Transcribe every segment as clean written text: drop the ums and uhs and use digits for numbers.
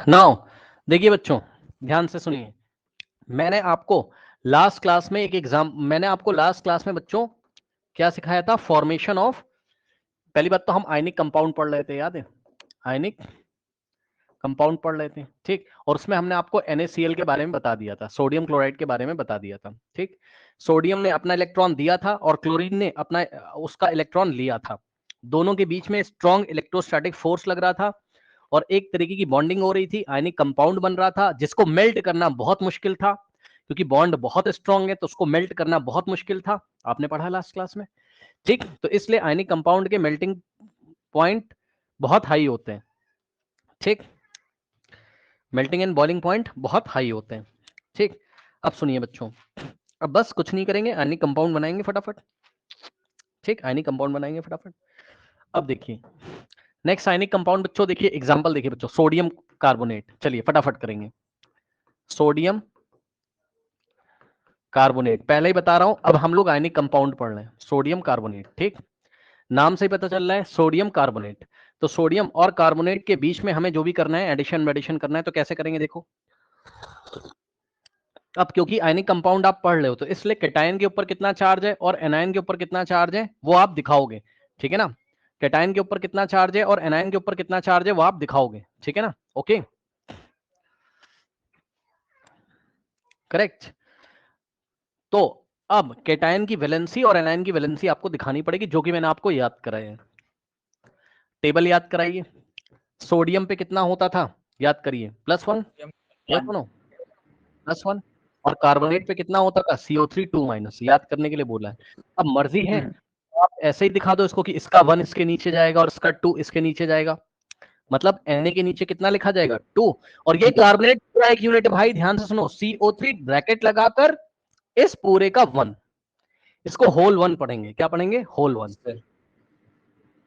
Now देखिए बच्चों, ध्यान से सुनिए। मैंने आपको लास्ट क्लास में बच्चों क्या सिखाया था? फॉर्मेशन ऑफ, पहली बात तो हम आयनिक कंपाउंड पढ़ रहे थे, याद है? आयनिक कंपाउंड पढ़ रहे थे, ठीक। और उसमें हमने आपको NaCl के बारे में बता दिया था, सोडियम क्लोराइड के बारे में बता दिया था, ठीक। सोडियम ने अपना इलेक्ट्रॉन दिया था और क्लोरीन ने अपना उसका इलेक्ट्रॉन लिया था। दोनों के बीच में स्ट्रॉन्ग इलेक्ट्रोस्टैटिक फोर्स लग रहा था और एक तरीके की बॉन्डिंग हो रही थी, आयनिक कंपाउंड बन रहा था जिसको मेल्ट करना बहुत मुश्किल था, क्योंकि बॉन्ड बहुत स्ट्रॉन्ग है तो उसको मेल्ट करना बहुत मुश्किल था। आपने पढ़ा लास्ट क्लास में, ठीक। तो इसलिए आयनिक कंपाउंड के मेल्टिंग पॉइंट बहुत हाई होते हैं, ठीक। मेल्टिंग एंड बॉइलिंग पॉइंट बहुत हाई होते हैं, ठीक। अब सुनिए बच्चों, अब बस कुछ नहीं करेंगे, आयनिक कंपाउंड बनाएंगे फटाफट, ठीक। आयनिक कंपाउंड बनाएंगे फटाफट। अब देखिए नेक्स्ट आयनिक कंपाउंड बच्चों, देखिए एग्जांपल देखिए बच्चों, सोडियम कार्बोनेट। चलिए फटाफट करेंगे। सोडियम कार्बोनेट पहले ही बता रहा हूं, अब हम लोग आयनिक कंपाउंड पढ़ रहे हैं, सोडियम कार्बोनेट, ठीक। नाम से ही पता चल रहा है सोडियम कार्बोनेट। तो सोडियम और कार्बोनेट के बीच में हमें जो भी करना है, एडिशन मेडिशन करना है, तो कैसे करेंगे देखो। अब क्योंकि आयनिक कंपाउंड आप पढ़ रहे हो तो इसलिए कैटायन के ऊपर कितना चार्ज है और एनायन के ऊपर कितना चार्ज है वो आप दिखाओगे, ठीक है ना। कैटायन के ऊपर कितना चार्ज है और एनायन के ऊपर कितना चार्ज है वो आप दिखाओगे, ठीक है ना। Okay, correct. तो अब कैटायन की वैलेंसी और एनायन की वैलेंसी आपको दिखानी पड़ेगी, जो कि मैंने आपको याद कराया है। टेबल याद कराइए। सोडियम पे कितना होता था, याद करिए, +1, यस नो, +1। और कार्बोनेट पे कितना होता था, CO3 2- याद करने के लिए बोला है। अब मर्जी है, आप ऐसे ही दिखा दो इसको कि इसका 1 इसके नीचे जाएगा और इसका 2 इसके नीचे जाएगा, मतलब Na के नीचे कितना लिखा जाएगा, 2। और ये कार्बोनेट पूरा एक यूनिट है भाई, ध्यान से सुनो, CO3 ब्रैकेट लगाकर इस पूरे का 1, इसको होल 1 पढ़ेंगे। क्या पढ़ेंगे? होल 1।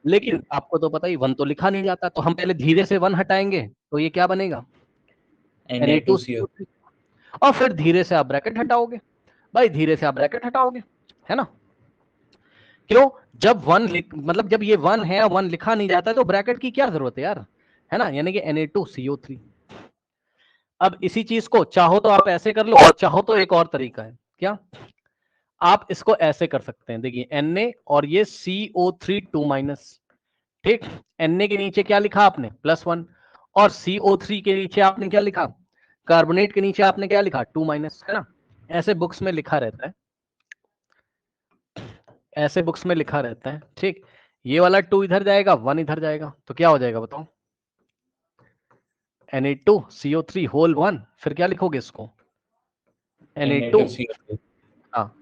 लेकिन आपको तो पता ही 1 तो लिखा नहीं जाता, तो हम पहले धीरे से 1 हटाएंगे तो ये क्या बनेगा, Na2CO3। और फिर धीरे से आप ब्रैकेट हटाओगे, भाई धीरे से आप ब्रैकेट हटाओगे, है ना। क्यों? जब 1 मतलब जब ये 1 है, 1 लिखा नहीं जाता तो ब्रैकेट की क्या जरूरत है यार, है ना, यानी कि Na2CO3। अब इसी चीज को चाहो तो आप ऐसे कर लो और चाहो तो एक और तरीका है, क्या आप इसको ऐसे कर सकते हैं, देखिए Na और ये CO3 2-, ठीक। Na के नीचे क्या लिखा आपने, +1, और CO3 के नीचे आपने क्या लिखा, कार्बोनेट के नीचे आपने क्या लिखा, 2-, है ना। ऐसे बुक्स में लिखा रहता है, ऐसे बुक्स में लिखा रहता है, ठीक। ये वाला 2 इधर जाएगा, 1 इधर जाएगा, तो क्या हो जाएगा बताओ, Na2CO3 होल 1। फिर क्या लिखोगे इसको, Na2, हाँ,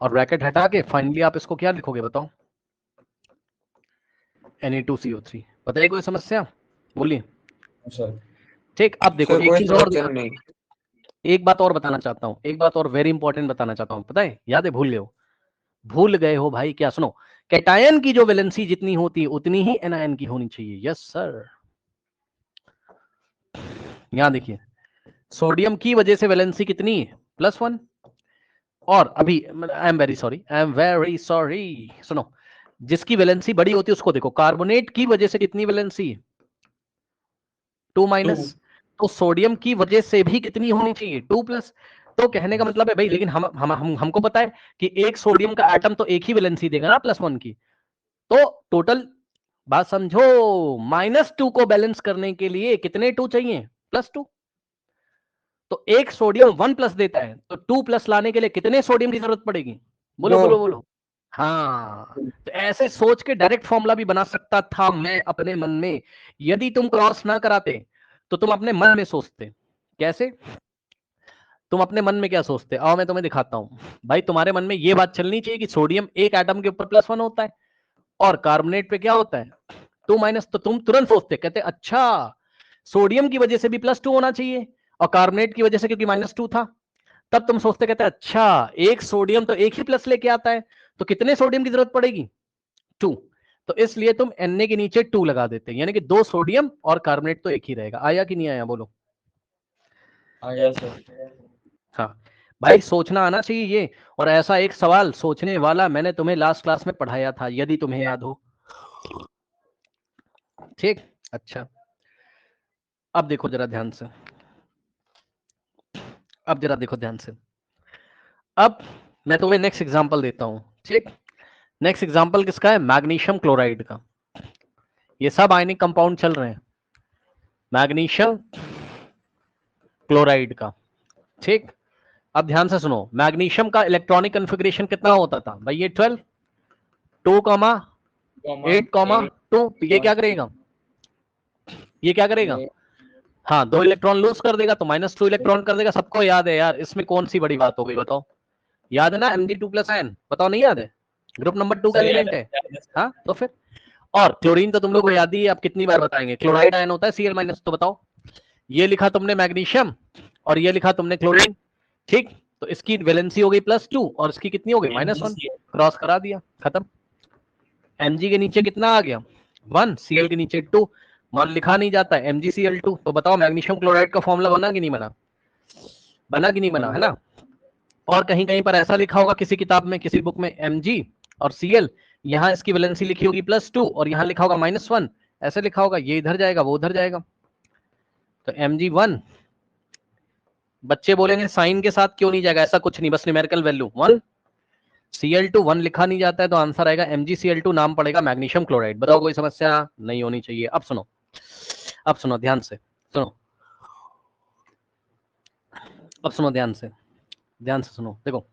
और ब्रैकेट हटा के फाइनली आप इसको क्या लिखोगे बताओ, Na2CO3। बताइए कोई समस्या, बोलिए, ठीक। अब देखो एक चीज और, एक बात और बताना चाहता हूँ, एक बात और वेरी इंपॉर्टेंट बताना चाहता हूँ, पता है, याद है, भूल गए हो भाई क्या, सुनो, कैटायन की जो वैलेंसी जितनी होती है उतनी ही एनायन की होनी चाहिए, यस सर। यहां देखिए, सोडियम की वजह से वैलेंसी कितनी है, +1। और अभी आई एम वेरी सॉरी, सुनो, जिसकी वैलेंसी बड़ी होती है उसको देखो, कार्बोनेट की वजह से कितनी वैलेंसी है, 2-। तो सोडियम की वजह से भी कितनी होनी चाहिए, 2+। तो कहने का मतलब है भाई, लेकिन हमको पता है कि एक सोडियम का एटम तो एक ही वैलेंसी देगा ना, +1 की। तो टोटल बात समझो, -2 को बैलेंस करने के लिए कितने 2 चाहिए, +2। तो एक सोडियम 1+ देता है, तो 2+ लाने के लिए कितने सोडियम की जरूरत पड़ेगी, बोलो बोलो बोलो। हाँ, तो ऐसे सोच के डायरेक्ट फॉर्मूला भी बना सकता था मैं अपने मन में, यदि तुम क्रॉस ना कराते तो तुम अपने मन में सोचते। कैसे? तुम अपने मन में क्या सोचते, आओ मैं तुम्हें दिखाता हूं। भाई तुम्हारे मन में ये बात चलनी चाहिए कि सोडियम एक एटम के ऊपर +1 होता है और कार्बोनेट पे क्या होता है, 2-। तो तुम तुरंत सोचते, कहते अच्छा सोडियम की वजह से भी +2 होना चाहिए और कार्बोनेट की वजह से क्योंकि -2 था। तब तुम सोचते, कहते अच्छा एक सोडियम तो एक ही प्लस लेके आता है, तो कितने सोडियम की जरूरत पड़ेगी, 2। तो इसलिए तुम Na के नीचे 2 लगा देते हैं, यानी कि 2 सोडियम और कार्बोनेट तो एक ही रहेगा। आया कि नहीं आया, बोलो। आया सर। हाँ भाई, सोचना आना चाहिए ये। और ऐसा एक सवाल सोचने वाला मैंने तुम्हें लास्ट क्लास में पढ़ाया था, यदि तुम्हें याद हो, ठीक। अच्छा, अब देखो जरा ध्यान से, अब जरा देखो ध्यान से। अब मैं तुम्हें नेक्स्ट एग्जांपल देता हूं, ठीक। नेक्स्ट एग्जांपल किसका है? मैग्नीशियम क्लोराइड का। ये सब आयनिक कंपाउंड चल रहे हैं, मैग्नीशियम क्लोराइड का, ठीक। अब ध्यान से सुनो, मैग्नीशियम का इलेक्ट्रॉनिक कॉन्फ़िगरेशन कितना होता था भाई? ये 12, 2,8,2। ये क्या करेगा? ये क्या करेगा? हाँ, 2 इलेक्ट्रॉन लूज कर देगा तो -2 इलेक्ट्रॉन कर देगा। सबको याद है यार, इसमें कौन सी बड़ी बात हो गई बताओ? याद है ना Mg2+ आयन? बताओ नहीं याद है? ग्रुप नंबर 2 का एलिमेंट है। हाँ तो फिर, और क्लोरीन तो तुम लोग को याद ही है, आप कितनी बार बताएंगे, क्लोराइड आयन होता है Cl-। तो बताओ, ये लिखा तुमने मैग्नीशियम और ये लिखा तुमने क्लोरीन, ठीक। तो इसकी वैलेंसी हो गई +2 और इसकी कितनी हो गई? -1। क्रॉस करा दिया, खत्म। Mg के नीचे कितना आ गया? 1, Cl के नीचे 2, 1 लिखा नहीं जाता है, MgCl2। तो बताओ मैग्नीशियम क्लोराइड का फॉर्मूला बना कि नहीं बना? बना कि नहीं बना, है ना? और कहीं कहीं पर ऐसा लिखा होगा किसी किताब में, किसी बुक में, Mg और Cl, यहाँ इसकी वैलेंसी लिखी होगी +2 और यहाँ लिखा होगा -1, ऐसे लिखा होगा। ये इधर जाएगा, वो उधर जाएगा। तो Mg1, बच्चे बोलेंगे साइन के साथ क्यों नहीं जाएगा? ऐसा कुछ नहीं, बस न्यूमेरिकल वैल्यू 1। Cl2 1 लिखा नहीं जाता है तो आंसर आएगा MgCl2, नाम पड़ेगा मैग्नीशियम क्लोराइड। बताओ कोई समस्या नहीं होनी चाहिए। अब सुनो, अब सुनो ध्यान से, सुनो, अब सुनो ध्यान से, ध्यान से सुनो। देखो,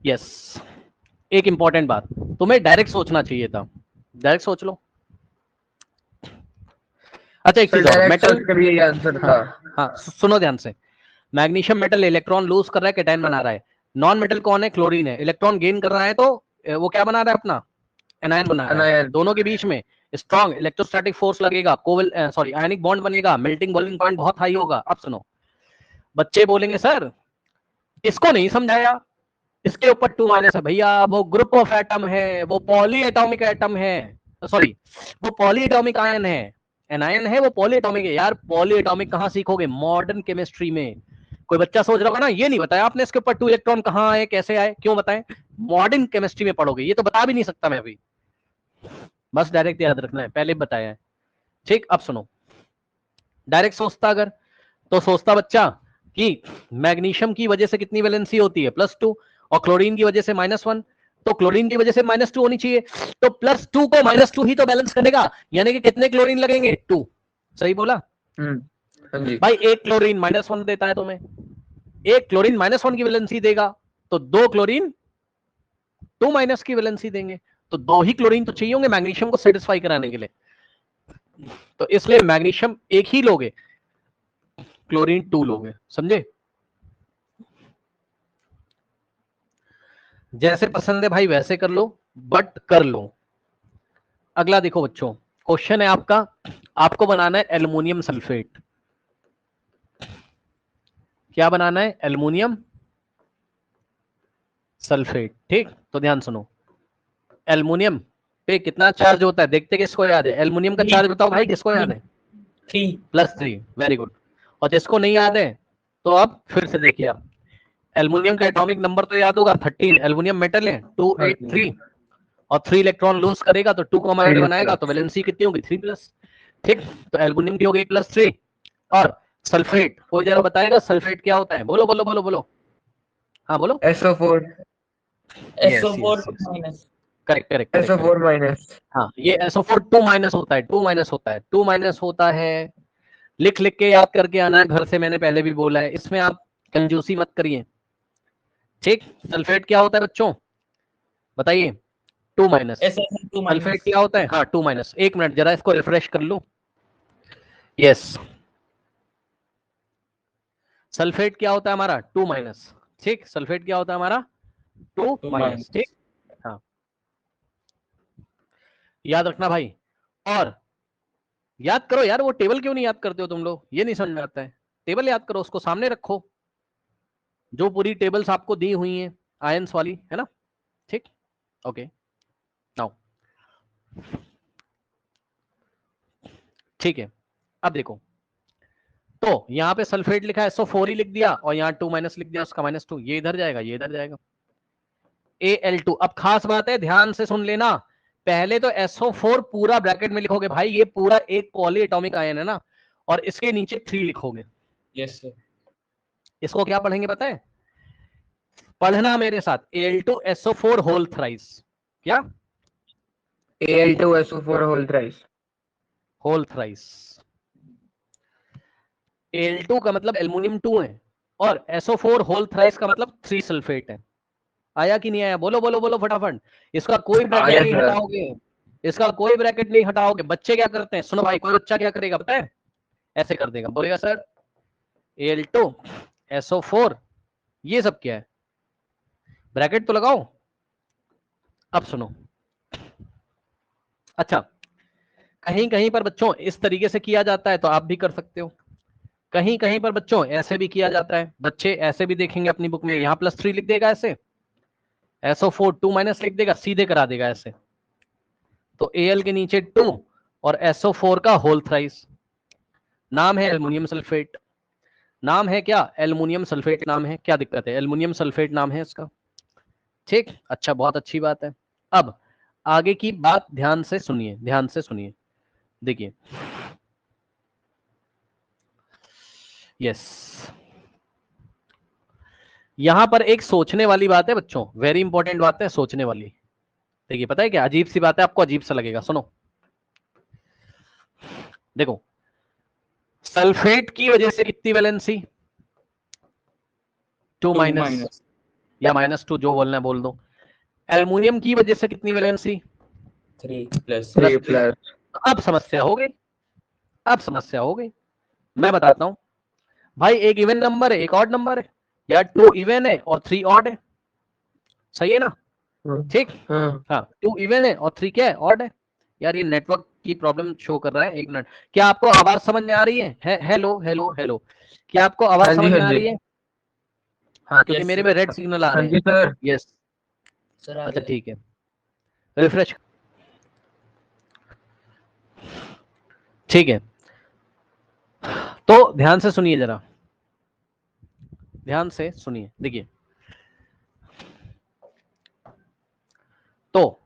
यस, एक इंपॉर्टेंट बात, तुम्हें डायरेक्ट सोचना चाहिए था। डायरेक्ट सोच लो। अच्छा एक चीज और, मेटल, ये आंसर था। हाँ सुनो ध्यान से। मैग्नीशियम मेटल इलेक्ट्रॉन लूज कर रहा है, कैटायन बना रहा है। नॉन मेटल कौन है? क्लोरीन है। इलेक्ट्रॉन गेन कर रहा है तो वो क्या बना रहा है अपना? एनायन बना रहा है। दोनों के बीच में स्ट्रॉन्ग इलेक्ट्रोस्टैटिक फोर्स लगेगा, कोवल सॉरी आयनिक बॉन्ड बनेगा, मेल्टिंग बॉइलिंग पॉइंट बहुत हाई होगा। अब सुनो, बच्चे बोलेंगे सर इसको नहीं समझाया, इसके ऊपर 2- है। भैया वो ग्रुप ऑफ एटम है, वो पॉली एटॉमिक एटम है, सॉरी वो पॉली एटॉमिक आयन है, एनायन है वो पॉली एटॉमिक है। यार पॉली एटॉमिक कहां सीखोगे? मॉडर्न केमिस्ट्री में। कोई बच्चा सोच रहा होगा ना ये नहीं बताया आपने इसके ऊपर 2 इलेक्ट्रॉन कहां आए, कैसे आए, क्यों बताएं? मॉडर्न केमिस्ट्री में पढ़ोगे, ये तो बता भी नहीं सकता मैं अभी, बस डायरेक्ट याद रखना है, पहले बताया है, ठीक। अब सुनो, डायरेक्ट सोचता अगर, तो सोचता बच्चा कि मैग्नीशियम की वजह से कितनी वैलेंसी होती है? +2, और क्लोरीन की वजह से -1, तो क्लोरीन की वजह से -2 होनी चाहिए, तो +2 को -2 ही तो बैलेंस करेगा, यानी कि कितने क्लोरीन लगेंगे? 2। सही बोला? हाँ जी भाई एक क्लोरीन -1 देता है तुम्हें, एक क्लोरीन -1 की वैलेंसी देगा, तो 2 क्लोरीन 2- की वैलेंसी देंगे, तो 2 ही क्लोरीन तो चाहिए होंगे मैग्नीशियम को सेटिस्फाई कराने के लिए। तो इसलिए मैग्नीशियम एक ही लोगे, क्लोरीन 2 लोगे, समझे? जैसे पसंद है भाई वैसे कर लो, बट कर लो। अगला देखो बच्चों, क्वेश्चन है आपका, आपको बनाना है एल्युमिनियम सल्फेट। क्या बनाना है? एल्युमिनियम सल्फेट, ठीक। तो ध्यान सुनो, एल्युमिनियम पे कितना चार्ज होता है? देखते किसको याद है? एल्युमिनियम का चार्ज बताओ भाई, किसको याद है? 3 +3, वेरी गुड। और जिसको नहीं याद है तो अब फिर से देखिए आप, एल्युमिनियम का एटॉमिक नंबर तो याद होगा 13, एल्युमिनियम मेटल है 283, और 3 इलेक्ट्रॉन लूज करेगा तो 2,8 बनाएगा, तो वैलेंसी कितनी होगी? 3+, ठीक। तो एल्युमिनियम की हो गई +3। और सल्फेट, कोई जरा बताएगा सल्फेट क्या होता है? बोलो बोलो बोलो बोलो, हाँ बोलो। SO4 SO4 correct correct SO4 minus. हाँ, ये SO4 2- होता है, 2- होता है, 2- होता है। लिख लिख के याद करके आना है घर से, मैंने पहले भी बोला है, इसमें आप कंजूसी मत करिए, ठीक। सल्फेट क्या होता है बच्चों, बताइए? 2- सल्फेट क्या होता है? हाँ 2-। 1 मिनट जरा इसको रिफ्रेश कर लो। यस, सल्फेट क्या होता है हमारा? 2-, ठीक। सल्फेट क्या होता है हमारा? 2-, ठीक। हाँ, याद रखना भाई। और याद करो यार, वो टेबल क्यों नहीं याद करते हो तुम लोग? ये नहीं समझ में आता है। टेबल याद करो, उसको सामने रखो, जो पूरी टेबल्स आपको दी हुई हैं आयंस वाली, है ना, ठीक। ओके, नाउ ठीक है। अब देखो, तो यहाँ पे सल्फेट लिखा है, SO4 ही लिख दिया, और यहाँ 2- लिख दिया, उसका -2, ये इधर जाएगा, ये इधर जाएगा, Al2। अब खास बात है, ध्यान से सुन लेना, पहले तो SO4 पूरा ब्रैकेट में लिखोगे भाई, ये पूरा एक पॉली एटॉमिक आयन है ना, और इसके नीचे 3 लिखोगे। Yes sir. इसको क्या पढ़ेंगे पता है? पढ़ना मेरे साथ, Al2SO4 होल थ्राइस। क्या? Al2SO4 whole thrice. Whole thrice. Al2 का मतलब एल्युमिनियम 2 है, और SO4 होल थ्राइस का मतलब 3 सल्फेट है। आया कि नहीं आया? बोलो बोलो बोलो फटाफट। इसका कोई ब्रैकेट नहीं हटाओगे, इसका कोई ब्रैकेट नहीं हटाओगे। बच्चे क्या करते हैं, सुनो भाई, कोई बच्चा क्या करेगा पता है? ऐसे कर देगा, बोलेगा सर Al2SO4 ये सब क्या है, ब्रैकेट तो लगाओ। अब सुनो, अच्छा, कहीं कहीं पर बच्चों इस तरीके से किया जाता है, तो आप भी कर सकते हो। कहीं कहीं पर बच्चों ऐसे भी किया जाता है, बच्चे ऐसे भी देखेंगे अपनी बुक में, यहां +3 लिख देगा ऐसे, SO4 2- लिख देगा, सीधे करा देगा ऐसे। तो Al के नीचे 2 और SO4 का होल थ्राइस, नाम है एल्युमिनियम सल्फेट। नाम है क्या? एल्युमिनियम सल्फेट नाम है। क्या दिक्कत है? एल्युमिनियम सल्फेट नाम है इसका। ठीक, अच्छा, बहुत अच्छी बात है। अब आगे की बात ध्यान से सुनिए, ध्यान से सुनिए, देखिए, यस, यहां पर एक सोचने वाली बात है बच्चों, वेरी इंपॉर्टेंट बात है, सोचने वाली। देखिए, पता है क्या अजीब सी बात है, आपको अजीब सा लगेगा, सुनो। देखो, सल्फेट की वजह से कितनी वैलेंसी? 2- या -2, जो बोलना है बोल दो। एल्युमिनियम की वजह से कितनी वैलेंसी? 3+। अब समस्या हो गई, अब समस्या हो गई। मैं बताता हूं भाई, एक इवन नंबर है, एक ऑड नंबर है, या 2 इवन है और 3 ऑड है, सही है ना? ठीक, हाँ, 2 इवन है और 3 क्या है? ऑड है। यार ये नेटवर्क की प्रॉब्लम शो कर रहा है, 1 मिनट। क्या आपको आवाज समझ में आ रही है? हेलो हेलो हेलो, क्या आपको आवाज समझ में आ रही है? हाँ, क्योंकि मेरे में रेड सिग्नल आ रहे हैं। यस सर, अच्छा ठीक है, रिफ्रेश, ठीक है। तो ध्यान से सुनिए जरा, ध्यान से सुनिए, देखिए, तो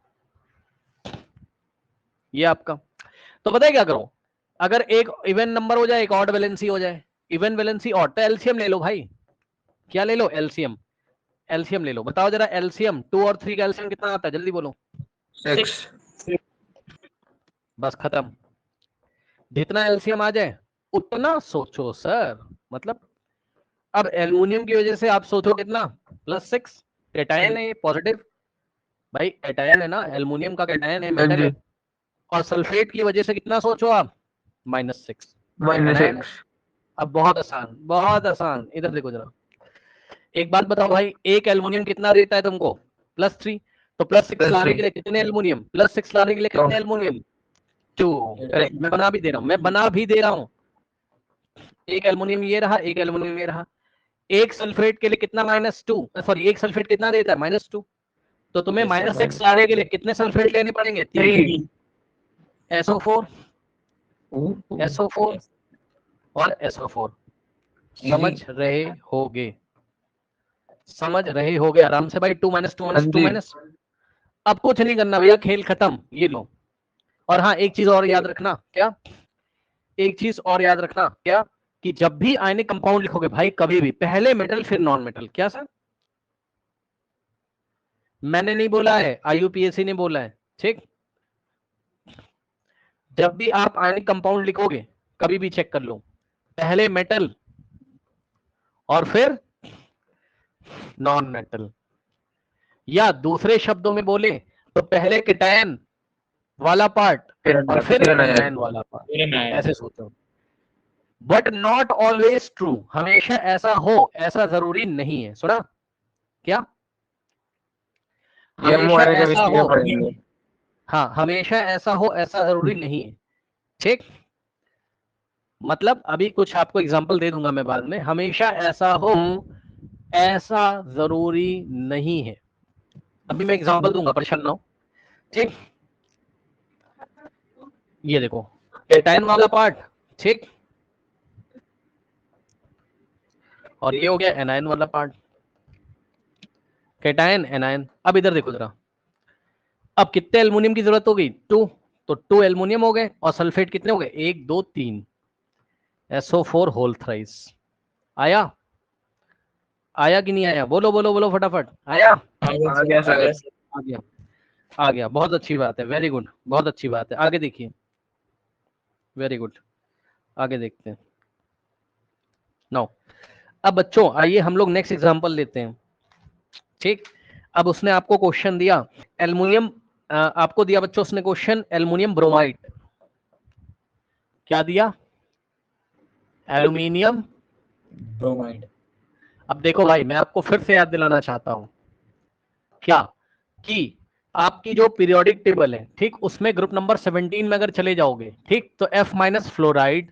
ये आपका, तो पता है क्या करो, अगर एक इवन नंबर हो जाए, एक ऑड वैलेंसी हो जाए, इवन वैलेंसी ऑड, तो एलसीएम ले लो भाई। क्या ले लो? एलसीएम। एलसीएम ले लो, बताओ जरा, एलसीएम 2 और 3 का एलसीएम कितना आता है, जल्दी बोलो। 6। बस खत्म। जितना एलसीएम आ जाए उतना सोचो सर, मतलब अब एल्युमिनियम की वजह से आप सोचो कितना, +6, कैटायन है, पॉजिटिव, भाई कैटायन है ना, एल्युमिनियम का कैटायन है, मेटल है। और सल्फेट की वजह से कितना सोचो आप, -6, एनायन है। अब बहुत आसान, बहुत आसान, इधर देखो जरा, एक बात बताओ भाई, एक एल्युमिनियम कितना देता है तुमको? +3। तो +6 लाने के लिए कितने एल्युमिनियम? +6 लाने के लिए कितने एल्युमिनियम? 2। करेक्ट, मैं बना भी दे रहा हूं, मैं बना भी दे रहा हूं। एक एल्युमिनियम ये रहा, एक एल्युमिनियम ये रहा। एक सल्फेट के लिए कितना? -2, सॉरी, एक सल्फेट कितना देता है? -2। तो तुम्हें -6 लाने के लिए कितने सल्फेट लेने पड़ेंगे? 3। SO4, SO4 और SO4। समझ रहे होगे? समझ रहे होगे आराम से भाई, 2 - 2 - 2 अब कुछ नहीं करना भैया, खेल खत्म, ये लो। और हाँ, एक चीज और याद रखना, क्या? एक चीज और याद रखना, क्या? कि जब भी आयनिक कंपाउंड लिखोगे भाई, कभी भी पहले मेटल फिर नॉन मेटल। क्या सर? मैंने नहीं बोला है, IUPAC ने बोला है, ठीक? जब भी आप आयनिक कंपाउंड लिखोगे, कभी भी चेक कर लो, पहले मेटल और फिर नॉन मेटल, या दूसरे शब्दों में बोले तो पहले कैटायन वाला पार्ट और फिर एनायन वाला पार्ट, ऐसे सोचो। बट नॉट ऑलवेज ट्रू, हमेशा ऐसा हो ऐसा जरूरी नहीं है। सुना? क्या? हमेशा ऐसा हो, हाँ, हमेशा ऐसा हो ऐसा जरूरी नहीं है, ठीक? मतलब अभी कुछ आपको एग्जांपल दे दूंगा मैं बाद में, हमेशा ऐसा हो ऐसा जरूरी नहीं है। अभी मैं एग्जांपल दूंगा, परेशान ना हो, ठीक? ये देखो, कैटायन वाला पार्ट, ठीक, और ये हो गया एनायन वाला पार्ट, कैटायन एनायन। अब इधर देखो जरा, अब कितने एल्युमिनियम की जरूरत होगी? 2, तो 2 एल्युमिनियम हो गए और सल्फेट कितने हो गए? 1 2 3 SO4 होल थ्राइस। आया? आया कि नहीं आया? बोलो बोलो बोलो फटाफट। आया? आ गया सर। आ गया, आ गया, बहुत अच्छी बात है, वेरी गुड, बहुत अच्छी बात है। आगे देखिए, वेरी गुड, आगे देखते हैं। नाउ अब बच्चों आइए हम लोग नेक्स्ट एग्जांपल लेते हैं। ठीक, अब उसने आपको क्वेश्चन दिया एल्युमिनियम, आपको दिया बच्चों उसने क्वेश्चन एल्युमिनियम ब्रोमाइड। क्या दिया? Aluminium bromide. अब देखो भाई, मैं आपको फिर से याद दिलाना चाहता हूं क्या कि आपकी जो पीरियोडिक टेबल है, ठीक, उसमें ग्रुप नंबर 17 में अगर चले जाओगे, ठीक, तो F minus fluoride,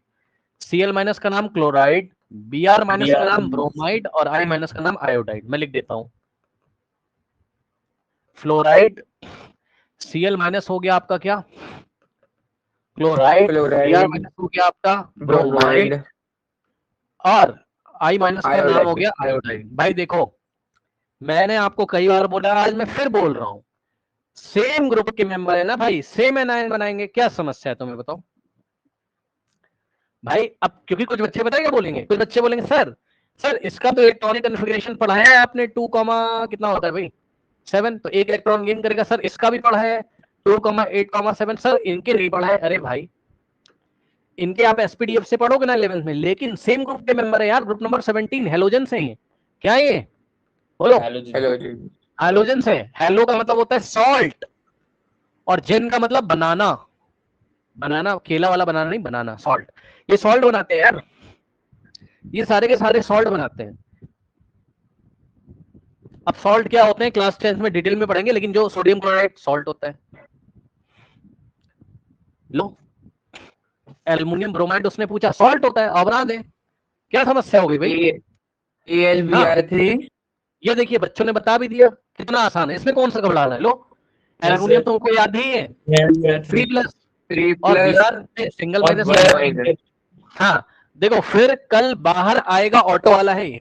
Cl minus का नाम क्लोराइड, Br माइनस का नाम ब्रोमाइड और I माइनस का नाम आयोडाइड। मैं लिख देता हूं, फ्लोराइड, Cl माइनस हो गया आपका क्या? क्लोराइड, Br माइनस हो गया आपका ब्रोमाइड और I माइनस का नाम हो गया आयोडाइड। भाई देखो, मैंने आपको कई बार बोला, आज मैं फिर बोल रहा हूं, सेम ग्रुप के मेंबर है ना भाई, सेम एनायन बनाएंगे, क्या समस्या है तुम्हें बताओ भाई? अब क्योंकि कुछ बच्चे बताए क्या बोलेंगे, कुछ बच्चे बोलेंगे सर सर इसका तो इलेक्ट्रॉनिक कॉन्फ़िगरेशन पढ़ाया है आपने, 2 कितना होता है भाई 7, तो 1 इलेक्ट्रॉन गेन करेगा। सर इसका भी पढ़ा है 2,8,7, सर इनके नहीं पढ़ा है। अरे भाई, इनके आप एसपीडीएफ से पढ़ोगे ना 11th में, लेकिन सेम ग्रुप के मेंबर है यार, ग्रुप नंबर 17 हेलोजन से है। क्या है ये? बोलो। हेलोजन से। हेलो का मतलब होता है सॉल्ट और जेन का मतलब बनाना, बनाना केला वाला बनाना नहीं, बनाना सॉल्ट। ये सॉल्ट बनाते हैं यार, ये सारे के सारे सॉल्ट बनाते हैं। अब सॉल्ट क्या होते हैं क्लास 10 में डिटेल में पढ़ेंगे, लेकिन जो सोडियम क्लोराइड सॉल्ट होता है। लो, एल्युमिनियम ब्रोमाइड उसने पूछा सॉल्ट होता है, अब बना दे, क्या समस्या होगी भाई? AlBr3। ये देखिए बच्चों ने बता भी दिया, कितना आसान है, इसमें कौन सा घबराना है। लो, एल्युमिनियम तुमको याद ही है, 3+ और Br सिंगल माइनस। हाँ देखो, फिर कल बाहर आएगा ऑटो वाला है ये।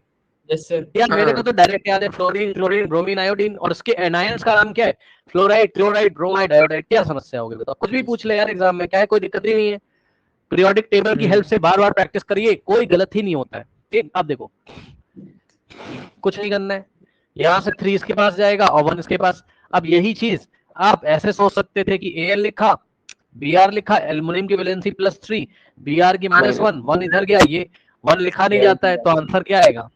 Yes sir. यार मेरे को तो डायरेक्ट याद है, फ्लोरीन क्लोरीन ब्रोमीन आयोडीन, और उसके एनायंस का नाम क्या है? Fluoride chloride bromide iodide. क्या समस्या होगी बताओ? कुछ भी पूछ ले यार एग्जाम में, क्या है, कोई दिक्कत ही नहीं है। पीरियोडिक टेबल की हेल्प से बार बार प्रैक्टिस करिए, कोई गलत ही नहीं होता है। ठीक, अब देखो कुछ नहीं करना है, यहाँ से 3 इसके पास जाएगा और 1 इसके पास। अब यही चीज आप ऐसे सोच सकते थे कि Al लिखा, Br लिखा, एल्युमिनियम की वैलेंसी +3, Br की -1, 1 इधर गया, ये 1 लिखा नहीं जाता है, तो आंसर क्या आएगा? अब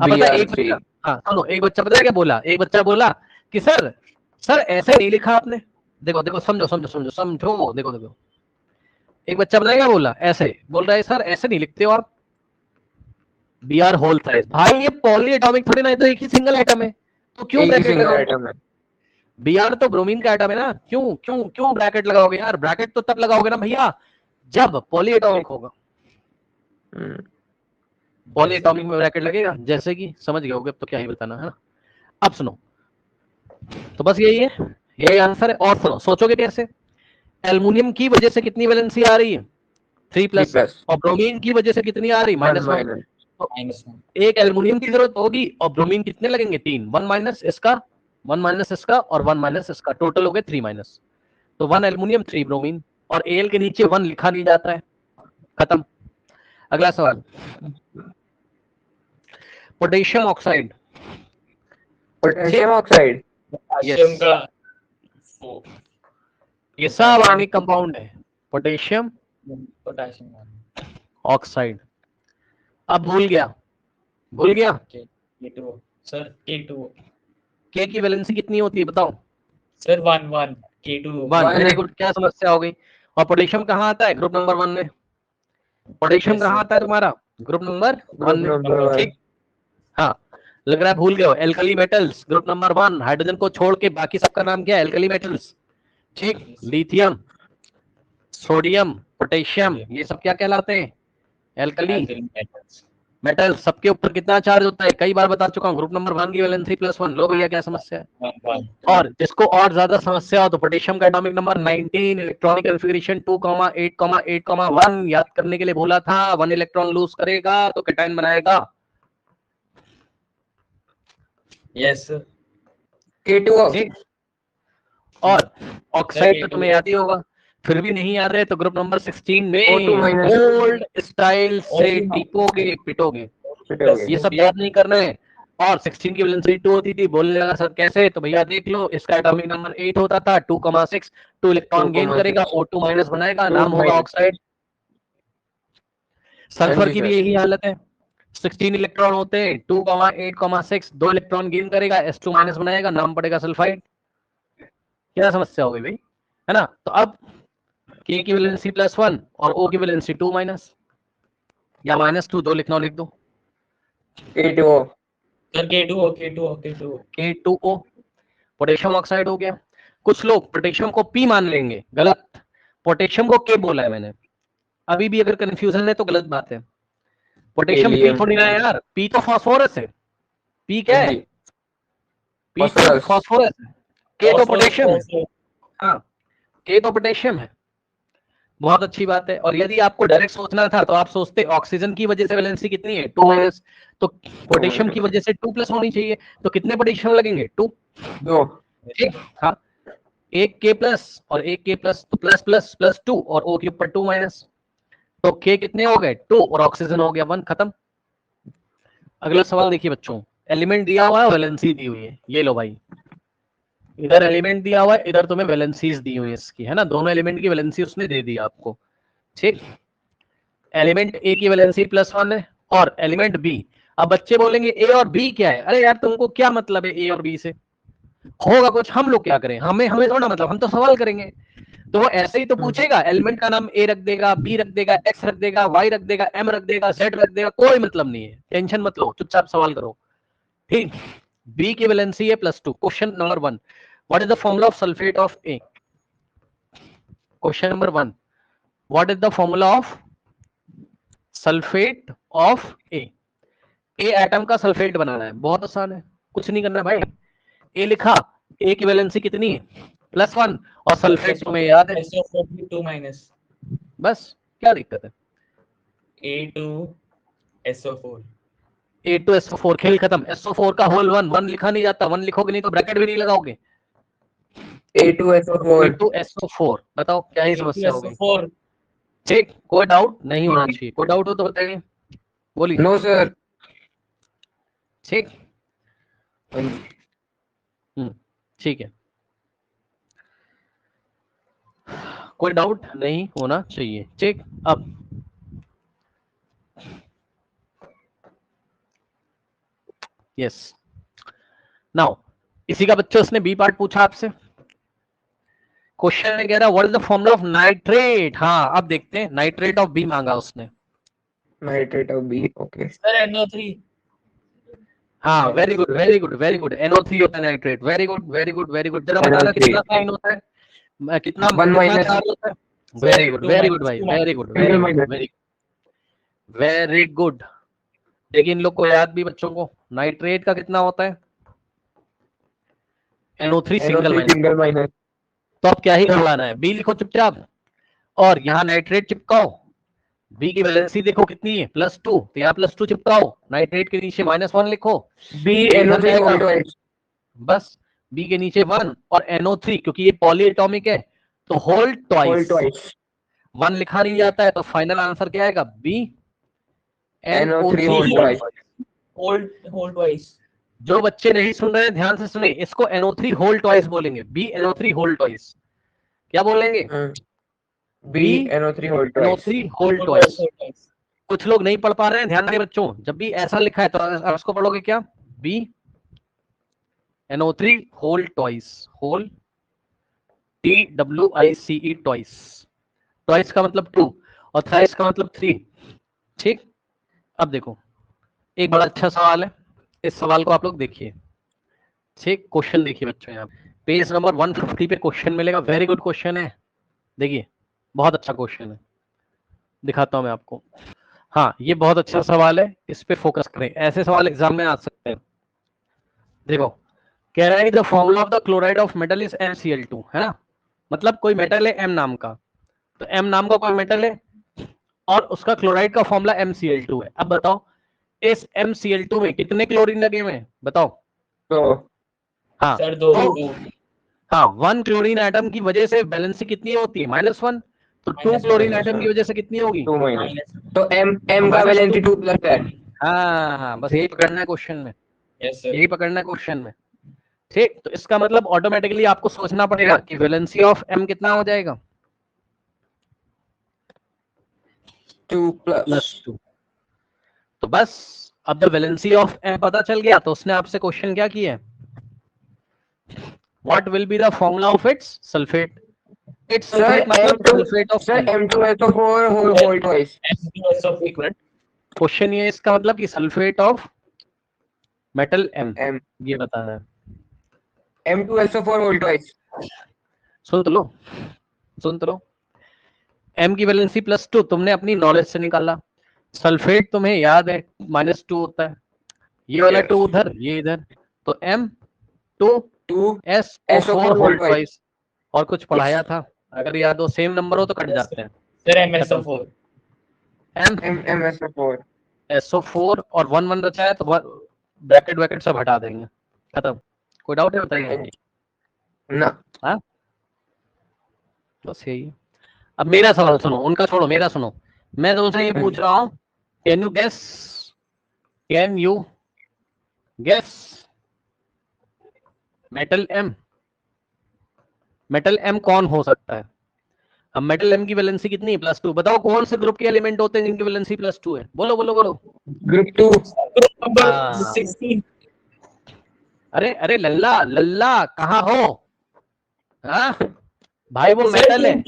पता है एक बच्चा, हाँ सुनो, एक बच्चा पता है क्या बोला? एक बच्चा बोला कि सर सर ऐसे नहीं लिखा आपने। देखो देखो, समझो समझो समझो समझो, देखो देखो, एक बच्चा पता है क्या बोला? ऐसे बोल रहा है सर ऐसे नहीं लिखते हो आप, Br होल थ्राइस। भाई ये पॉली एटॉमिक थोड़ी ना है, तो एक ही सिंगल एटम है, तो क्यों ब्रैकेट लगाओगे? Br तो ब्रोमीन का एटम है ना, क्यों क्यों क्यों ब्रैकेट लगाओगे यार? ब्रैकेट तो तब लगाओगे ना भैया जब पॉली एटॉमिक होगा। पॉली एटॉमिक में ब्रैकेट लगेगा, जैसे कि समझ गए होगे, अब तो क्या ही बताना है ना। अब सुनो, तो बस यही है, यही आंसर है। और सुनो, सोचोगे कैसे? एल्युमिनियम की वजह से कितनी वैलेंसी आ रही है? 3+, और ब्रोमीन की वजह से कितनी आ रही? -1। तो एक एल्युमिनियम की जरूरत होगी और ब्रोमीन कितने लगेंगे? 3, 1 माइनस इसका, 1 माइनस इसका और 1 माइनस इसका, टोटल हो गए 3-। तो 1 एल्युमिनियम 3 ब्रोमीन, और Al के नीचे 1 लिखा नहीं जाता है, खत्म। अगला सवाल, potassium oxide. Potassium oxide. Yes, ये सब आर्गेनिक कंपाउंड है, पोटेशियम ऑक्साइड। अब भूल गया, भूल गया, सर K2। के की वैलेंसी कितनी होती है बताओ? Sir 1 K2 1। वेरी गुड, क्या समस्या हो गई? और पोटेशियम कहाँ आता है? ग्रुप नंबर 1 में। पोटेशियम कहाँ आता है तुम्हारा? ग्रुप नंबर 1 में। ठीक, हाँ, लग रहा है भूल गए हो। Alkali metals group number 1, hydrogen को छोड़ के बाकी सबका नाम क्या है? Alkali metals. ठीक, लिथियम, सोडियम, पोटेशियम, ये सब क्या कहलाते हैं? Alkali metal. सबके ऊपर कितना चार्ज होता है? कई बार बता चुका हूँ, ग्रुप नंबर 1 की वैलेंसी +1। लो भैया, क्या समस्या है? और जिसको और ज्यादा समस्या हो तो पोटेशियम का एटॉमिक नंबर 19, इलेक्ट्रॉनिक कॉन्फ़िगरेशन 2,8,8,1 याद करने के लिए बोला था। 1 इलेक्ट्रॉन लूज करेगा तो कैटायन बनाएगा। यस। K2O. ठीक, और ऑक्साइड तो तुम्हें याद ही होगा, फिर भी नहीं याद है तो ग्रुप नंबर 16 में O2- ओल्ड स्टाइल से O2 टिपोगे पिटोगे, plus ये सब याद नहीं करना है। और 16 की वैलेंसी 2 होती थी, बोलने लगा सर कैसे, तो भैया देख लो, इसका एटॉमिक नंबर 8 होता था, 2,6 2 इलेक्ट्रॉन गेन 2,6 करेगा, O2 माइनस बनाएगा, नाम 2 होगा minus. ऑक्साइड। सल्फर हाँ जी की भी सर. यही हालत है, 16 इलेक्ट्रॉन होते हैं, 2,8,6 2 इलेक्ट्रॉन गेन करेगा, S2 माइनस बनाएगा, नाम पड़ेगा सल्फाइड। क्या समस्या हो गई भाई, है ना। तो अब K की वैलेंसी +1 और O की वैलेंसी 2 माइनस या -2, दो लिखना हो लिख दो। K2O. Sir K2O. K2O potassium oxide हो गया। कुछ लोग पोटेशियम को P मान लेंगे, गलत, पोटेशियम को K बोला है मैंने। अभी भी अगर कंफ्यूजन है तो गलत बात है, पोटेशियम P Helium. थोड़ी ना है यार, P तो फास्फोरस है। P क्या हाँ है, जी. P तो Phosphorus. फास्फोरस है, K तो पोटेशियम है। Phosphorus. हाँ, K तो पोटेशियम है। बहुत अच्छी बात है। और यदि आपको डायरेक्ट सोचना था तो आप सोचते ऑक्सीजन की वजह से वैलेंसी कितनी है 2 माइनस, तो पोटेशियम की वजह से 2 प्लस होनी चाहिए, तो कितने पोटेशियम लगेंगे 2। 2. ठीक, हाँ, एक K प्लस और एक K प्लस, तो प्लस प्लस प्लस 2 और O के ऊपर 2 माइनस, तो K कितने हो गए 2 और ऑक्सीजन हो गया 1, खत्म। अगला सवाल देखिए बच्चों, एलिमेंट दिया हुआ है, वैलेंसी दी हुई है, ये लो भाई, इधर एलिमेंट दिया हुआ है, इधर तुम्हें वैलेंसीज दी हुई है इसकी, है ना, दोनों एलिमेंट की वैलेंसी उसने दे दी आपको। ठीक, एलिमेंट ए की वैलेंसी +1 है और एलिमेंट बी। अब बच्चे बोलेंगे ए और बी क्या है, अरे यार तुमको क्या मतलब है ए और बी से, होगा कुछ, हम लोग क्या करें, हमें हमें थोड़ा मतलब, हम तो सवाल करेंगे। तो वो ऐसे ही तो पूछेगा, एलिमेंट का नाम ए रख देगा, बी रख देगा, एक्स रख देगा, वाई रख देगा, एम रख देगा, जेड रख देगा, कोई मतलब नहीं है, टेंशन मत लो, चुपचाप सवाल करो। ठीक, बी की वैलेंसी है +2। Question number 1, what is the formula of sulphate of A. Question number 1, what is the formula of sulphate of A. A atom का सल्फेट बनाना है, बहुत आसान है, कुछ नहीं करना भाई। ए लिखा, ए की वैलेंसी कितनी है +1 और सल्फेट तुम्हें याद है, SO4 minus. बस क्या दिक्कत है। A2SO4. A2SO4 खेल खत्म, SO4 का होल 1 लिखा नहीं जाता, 1 लिखोगे नहीं तो ब्रैकेट भी नहीं लगाओगे। A2SO4. A2SO4 बताओ क्या ही समस्या हो गई। A2SO4. ठीक, कोई डाउट नहीं होना चाहिए, कोई डाउट हो तो बताइए, बोलिए। No sir. ठीक, ठीक है, कोई डाउट नहीं होना चाहिए। ठीक, अब यस, नाउ इसी का बच्चों उसने बी पार्ट पूछा आपसे, क्वेश्चन में कह रहा what is the formula of nitrate. हाँ, अब देखते हैं, नाइट्रेट ऑफ बी मांगा उसने। Nitrate of B. Okay. Sir NO3. हाँ, very good very good very good, NO3 होता है nitrate, very good very good very good. जरा बताना NO3. कितना साइन होता है, कितना 1 कितना minus. चार्ज होता है। वेरी गुड वेरी गुड भाई, very good very Single good minus. Very very good. देखिए इन लोग को याद भी, बच्चों को, नाइट्रेट का कितना होता है NO3 single NO3 minus. single minus. तो अब क्या ही करवाना है, बी लिखो चुपचाप और यहाँ नाइट्रेट चिपकाओ। बी की वैलेंसी देखो कितनी है +2, तो यहाँ +2 चिपकाओ, नाइट्रेट के नीचे -1 लिखो, B ये इधर NO3 जाएगा, whole twice. बस बी के नीचे 1 और NO3 क्योंकि ये पॉलीएटॉमिक है तो होल Whole ट्वाइस, twice. 1 लिखा नहीं जाता है, तो फाइनल आंसर क्या आएगा B NO3 NO3 whole whole. twice. Whole twice. जो बच्चे नहीं सुन रहे हैं ध्यान से सुने, इसको NO3 होल ट्वाइस बोलेंगे, बी NO3 होल ट्वाइस, क्या बोलेंगे B NO3 whole twice. NO3 whole twice. कुछ लोग नहीं पढ़ पा रहे हैं, ध्यान दें बच्चों, जब भी ऐसा लिखा है तो आप इसको पढ़ोगे क्या, B NO3 whole twice, whole TWICE twice, twice का मतलब 2 और थ्राइस का मतलब 3। ठीक, अब देखो एक बड़ा अच्छा सवाल है, इस सवाल को आप लोग देखिए। ठीक, क्वेश्चन देखिए बच्चों, यहाँ पेज नंबर 150 पे क्वेश्चन मिलेगा, वेरी गुड क्वेश्चन है, देखिए बहुत अच्छा क्वेश्चन है, दिखाता हूं मैं आपको। हाँ, ये बहुत अच्छा सवाल है, इस पे फोकस करें, ऐसे सवाल एग्जाम में आ सकते हैं। देखो कह रहा है the formula of the chloride of metal is MCl2, है ना, मतलब कोई मेटल है M नाम का, तो M नाम का कोई मेटल है और उसका क्लोराइड का फॉर्मूला MCl2 है। अब बताओ इस MCl2 में कितने क्लोरीन लगे हुए हैं, बताओ। तो हाँ सर दो हाँ 1 क्लोरीन एटम की वजह से वैलेंसी कितनी होती है -1, तो 2 क्लोरीन एटम की वजह से कितनी होगी 2 माइनस, तो m का वैलेंसी 2 प्लस है। हाँ बस यही पकड़ना है क्वेश्चन में, यस सर। यही पकड़ना है क्वेश्चन में। ठीक, तो इसका मतलब ऑटोमेटिकली आपको सोचना पड़ेगा कि वैलेंसी ऑफ m कितना हो जाएगा 2 प्लस +2। तो बस अब जब वैलेंसी ऑफ m पता चल गया तो उसने आपसे क्वेश्चन क्या किया है, what will be the formula of its sulphate. It's sir sulphate मतलब sulphate of sir m। M2SO4 whole twice. एक मिनट, क्वेश्चन ये इसका मतलब कि sulphate of metal m, M ये बताना है। M2SO4 whole twice. सुन तो लो, सुन तो लो, m की वैलेंसी +2 तुमने अपनी नॉलेज से निकाला, सल्फेट तुम्हें याद है -2 होता है, ये वाला 2 उधर ये इधर, तो M2SO4 होल ट्वाइस। और कुछ पढ़ाया था, अगर याद हो सेम नंबर हो तो कट जाते हैं सर खत्म। MSO4 MSO4 SO4 और 1 1 बचा है तो ब्रैकेट वैकेट सब हटा देंगे, खत्म। कोई डाउट है बताइए ना। हाँ बस यही है। अब मेरा सवाल सुनो, उनका छोड़ो मेरा सुनो, मैं तुमसे ये पूछ रहा हूँ, can you guess metal m कौन हो सकता है। अब मेटल m की वैलेंसी कितनी है +2, बताओ कौन से ग्रुप के एलिमेंट होते हैं जिनकी वैलेंसी +2 है, बोलो बोलो बोलो। Group 2 group number 16। अरे अरे लल्ला लल्ला कहाँ हो, हाँ भाई वो मेटल है,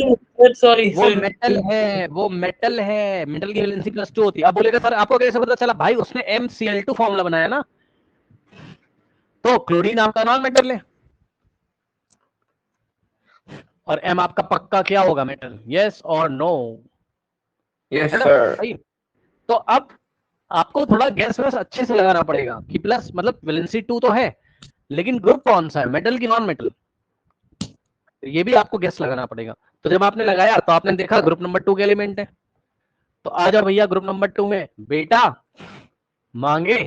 सॉरी वो मेटल है, वो मेटल है, मेटल की वैलेंसी +2 होती है। अब बोलेगा सर आपको कैसे पता चला, भाई उसने MCl2 फॉर्मूला बनाया ना, तो क्लोरीन आपका नॉन मेटल है और m आपका पक्का क्या होगा मेटल, यस और नो, यस है ना सर। भाई। तो अब आपको थोड़ा गैस वैस अच्छे से लगाना पड़ेगा कि प्लस मतलब वैलेंसी 2 तो है, लेकिन ग्रुप कौन सा है, मेटल की नॉन मेटल, ये भी आपको गैस लगाना पड़ेगा। तो जब आपने लगाया तो आपने देखा ग्रुप नंबर 2 के एलिमेंट है, तो आ जाओ भैया ग्रुप नंबर 2 में, बेटा मांगे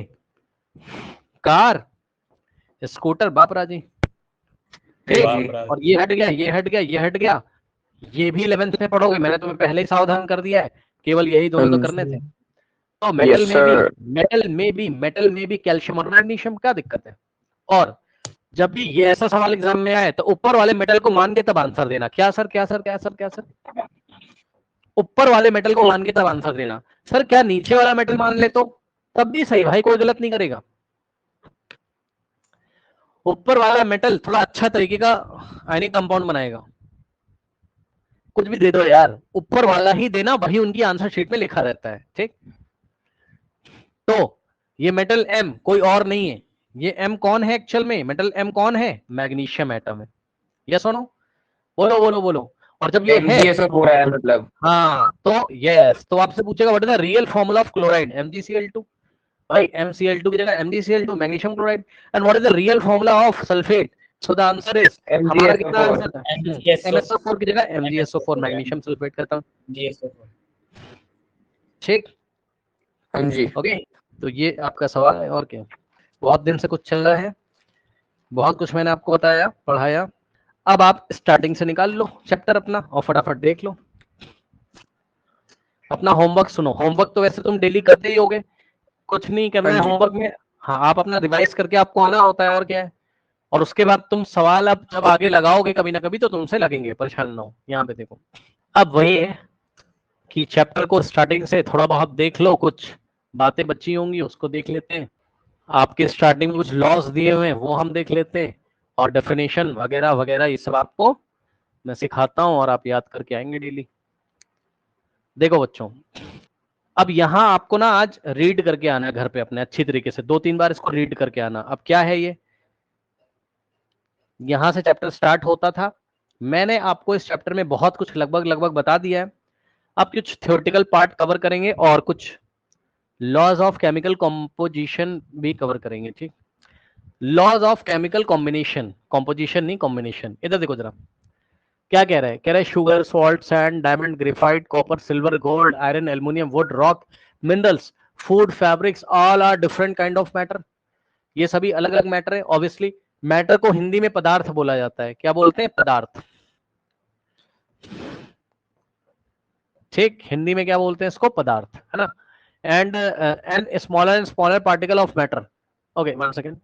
कार स्कूटर बापरा जी, और ये हट गया ये हट गया ये हट गया, ये भी 11th में पढ़ोगे, मैंने तुम्हें पहले ही सावधान कर दिया है, केवल यही दोनों तो करने थे। तो मेटल में भी कैल्शियम और मैग्नीशियम, क्या दिक्कत है। और जब भी ये ऐसा सवाल एग्जाम में आए तो ऊपर वाले मेटल को मान के तब आंसर देना, क्या सर क्या सर क्या सर क्या सर, ऊपर वाले मेटल को मान के तब आंसर देना। सर क्या नीचे वाला मेटल मान ले तो तब भी सही भाई, कोई गलत नहीं करेगा। ऊपर वाला मेटल थोड़ा अच्छा तरीके का आयनिक कंपाउंड बनाएगा, कुछ भी दे दो यार, ऊपर वाला ही देना, वही उनकी आंसर शीट में लिखा रहता है, ठीक। तो ये मेटल M कोई और नहीं है, ये M कौन है एक्चुअल में, मेटल M कौन है, मैग्नीशियम एटम है, यस और नो, बोलो बोलो बोलो। और जब ये है MgSO4 है मतलब। हाँ तो यस, तो आपसे पूछेगा what is the real formula of chloride, MgCl2, भाई MCl2 की जगह MgCl2 magnesium chloride. And what is the real formula of sulphate, so the answer is, हमारा कितना आंसर था, MsO4 की जगह MgSO4 मैग्नीशियम सल्फेट करता हूं, ठीक। हाँ जी। ओके, तो ये आपका सवाल है, और क्या, बहुत दिन से कुछ चल रहा है, बहुत कुछ मैंने आपको बताया पढ़ाया, अब आप स्टार्टिंग से निकाल लो चैप्टर अपना और फटाफट देख लो। अपना होमवर्क सुनो, होमवर्क तो वैसे तुम डेली करते ही होगे, कुछ नहीं करना है होमवर्क में, हाँ आप अपना रिवाइज करके आपको आना होता है, और क्या है। और उसके बाद तुम सवाल अब जब आगे लगाओगे कभी ना कभी तो तुमसे लगेंगे, परेशान ना हो। यहाँ पे देखो, अब वही है कि चैप्टर को स्टार्टिंग से थोड़ा बहुत देख लो, कुछ बातें बची होंगी उसको देख लेते हैं, आपके स्टार्टिंग में कुछ लॉस दिए हुए हैं वो हम देख लेते हैं, और डेफिनेशन वगैरह वगैरह ये सब आपको मैं सिखाता हूँ और आप याद करके आएंगे डेली। देखो बच्चों, अब यहाँ आपको ना आज रीड करके आना है घर पे अपने अच्छी तरीके से, 2-3 बार इसको रीड करके आना। अब क्या है ये, यहाँ से चैप्टर स्टार्ट होता था, मैंने आपको इस चैप्टर में बहुत कुछ लगभग लगभग बता दिया है। अब कुछ थ्योरेटिकल पार्ट कवर करेंगे और कुछ लॉज ऑफ केमिकल कॉम्पोजिशन भी कवर करेंगे, ठीक। Laws of chemical combination, composition नहीं कॉम्बिनेशन। इधर देखो जरा, क्या कह रहा है, कह रहा है sugar salt sand diamond graphite copper silver gold iron aluminium wood rock minerals food fabrics all are different kind of matter, ये सभी अलग अलग मैटर है। ऑब्वियसली मैटर को हिंदी में पदार्थ बोला जाता है। क्या बोलते हैं? पदार्थ। ठीक, हिंदी में क्या बोलते हैं इसको? पदार्थ, है ना। And an smaller particle of matter. Okay, 1 second.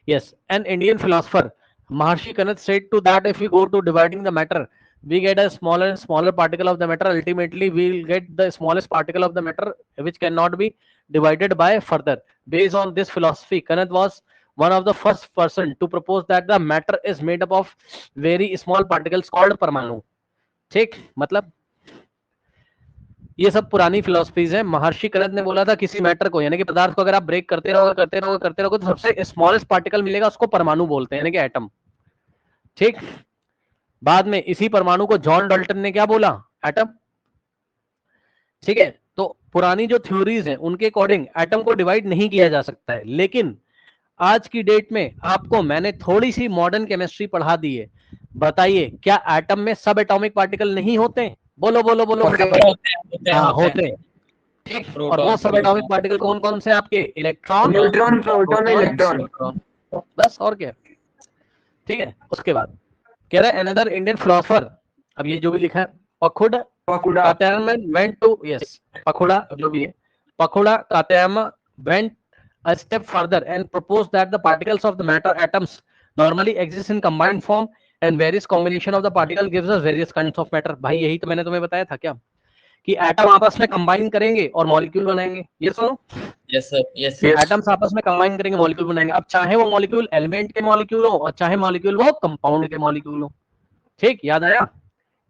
Yes, an Indian philosopher, Maharshi Kanath, said to that if we go to dividing the matter, we get a smaller and smaller particle of the matter. Ultimately, we'll get the smallest particle of the matter, which cannot be divided by further. Based on this philosophy, Kanath was one of the first person to propose that the matter is made up of very small particles called परमाणु। ठीक, मतलब ये सब पुरानी philosophies है। महर्षि कनद ने बोला था किसी मैटर को, यानी कि पदार्थ को अगर आप ब्रेक करते रहोगे तो सबसे स्मॉलेस्ट पार्टिकल मिलेगा, उसको परमाणु बोलते हैं, यानी कि एटम। ठीक, बाद में इसी परमाणु को जॉन डाल्टन ने क्या बोला? एटम। ठीक है, तो पुरानी जो थ्योरीज हैं उनके अकॉर्डिंग एटम को डिवाइड नहीं किया जा सकता है, लेकिन आज की डेट में आपको मैंने थोड़ी सी मॉडर्न केमिस्ट्री पढ़ा दी है। बताइए, क्या एटम में सब एटॉमिक पार्टिकल नहीं होते? बोलो बोलो बोलो। होते हैं। ठीक, और वो सब एटॉमिक पार्टिकल कौन कौन से? आपके इलेक्ट्रॉन, न्यूट्रॉन, प्रोटॉन, इलेक्ट्रॉन। बस, और क्या। ठीक है, उसके बाद कह रहा है अनदर इंडियन फिलोसोफर, अब ये जो भी लिखा है, पखुड़ा went to, yes, पखुड़ा जो भी है, पखुड़ा Katyayan went a step further and proposed that the particles of the matter atoms normally exist in combined form and various combination of the particle gives us various kinds of matter। भाई यही तो मैंने तुम्हें बताया था क्या, कि एटम आपस में कंबाइन करेंगे और मॉलिक्यूल बनाएंगे। ये सुनो, यस सर, यस एटम्स आपस में कंबाइन करेंगे, मॉलिक्यूल बनाएंगे। अब चाहे वो मॉलिक्यूल एलिमेंट के मॉलिक्यूल हो और चाहे मॉलिक्यूल वो कंपाउंड के मॉलिक्यूल हो। ठीक, याद आया?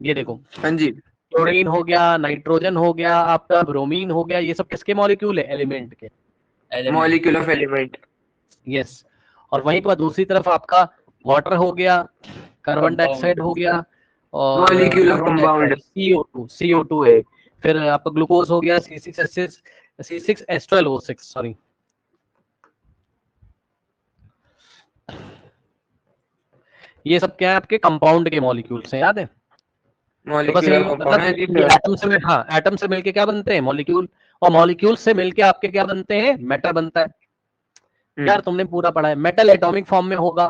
ये देखो, हाँ जी, क्लोरीन हो गया, नाइट्रोजन हो गया, आपका ब्रोमीन हो गया, ये सब किसके मॉलिक्यूल है? एलिमेंट के, मॉलिक्यूल ऑफ एलिमेंट। यस। और वहीं पर दूसरी तरफ आपका वाटर हो गया, कार्बन डाइऑक्साइड हो गया, और मॉलिक्यूल ऑफ कंपाउंड CO2 है। फिर आपका ग्लूकोज हो गया, C6H12O6, सॉरी। ये सब क्या है? आपके कंपाउंड के मॉलिक्यूल्स हैं, याद है? तो बस एटम से, हाँ, एटम से मिलके क्या बनते हैं? मॉलिक्यूल, और मॉलिक्यूल से मिलके आपके क्या बनते हैं? मेटल बनता है। यार तुमने पूरा पढ़ा है। मेटल एटॉमिक फॉर्म में होगा,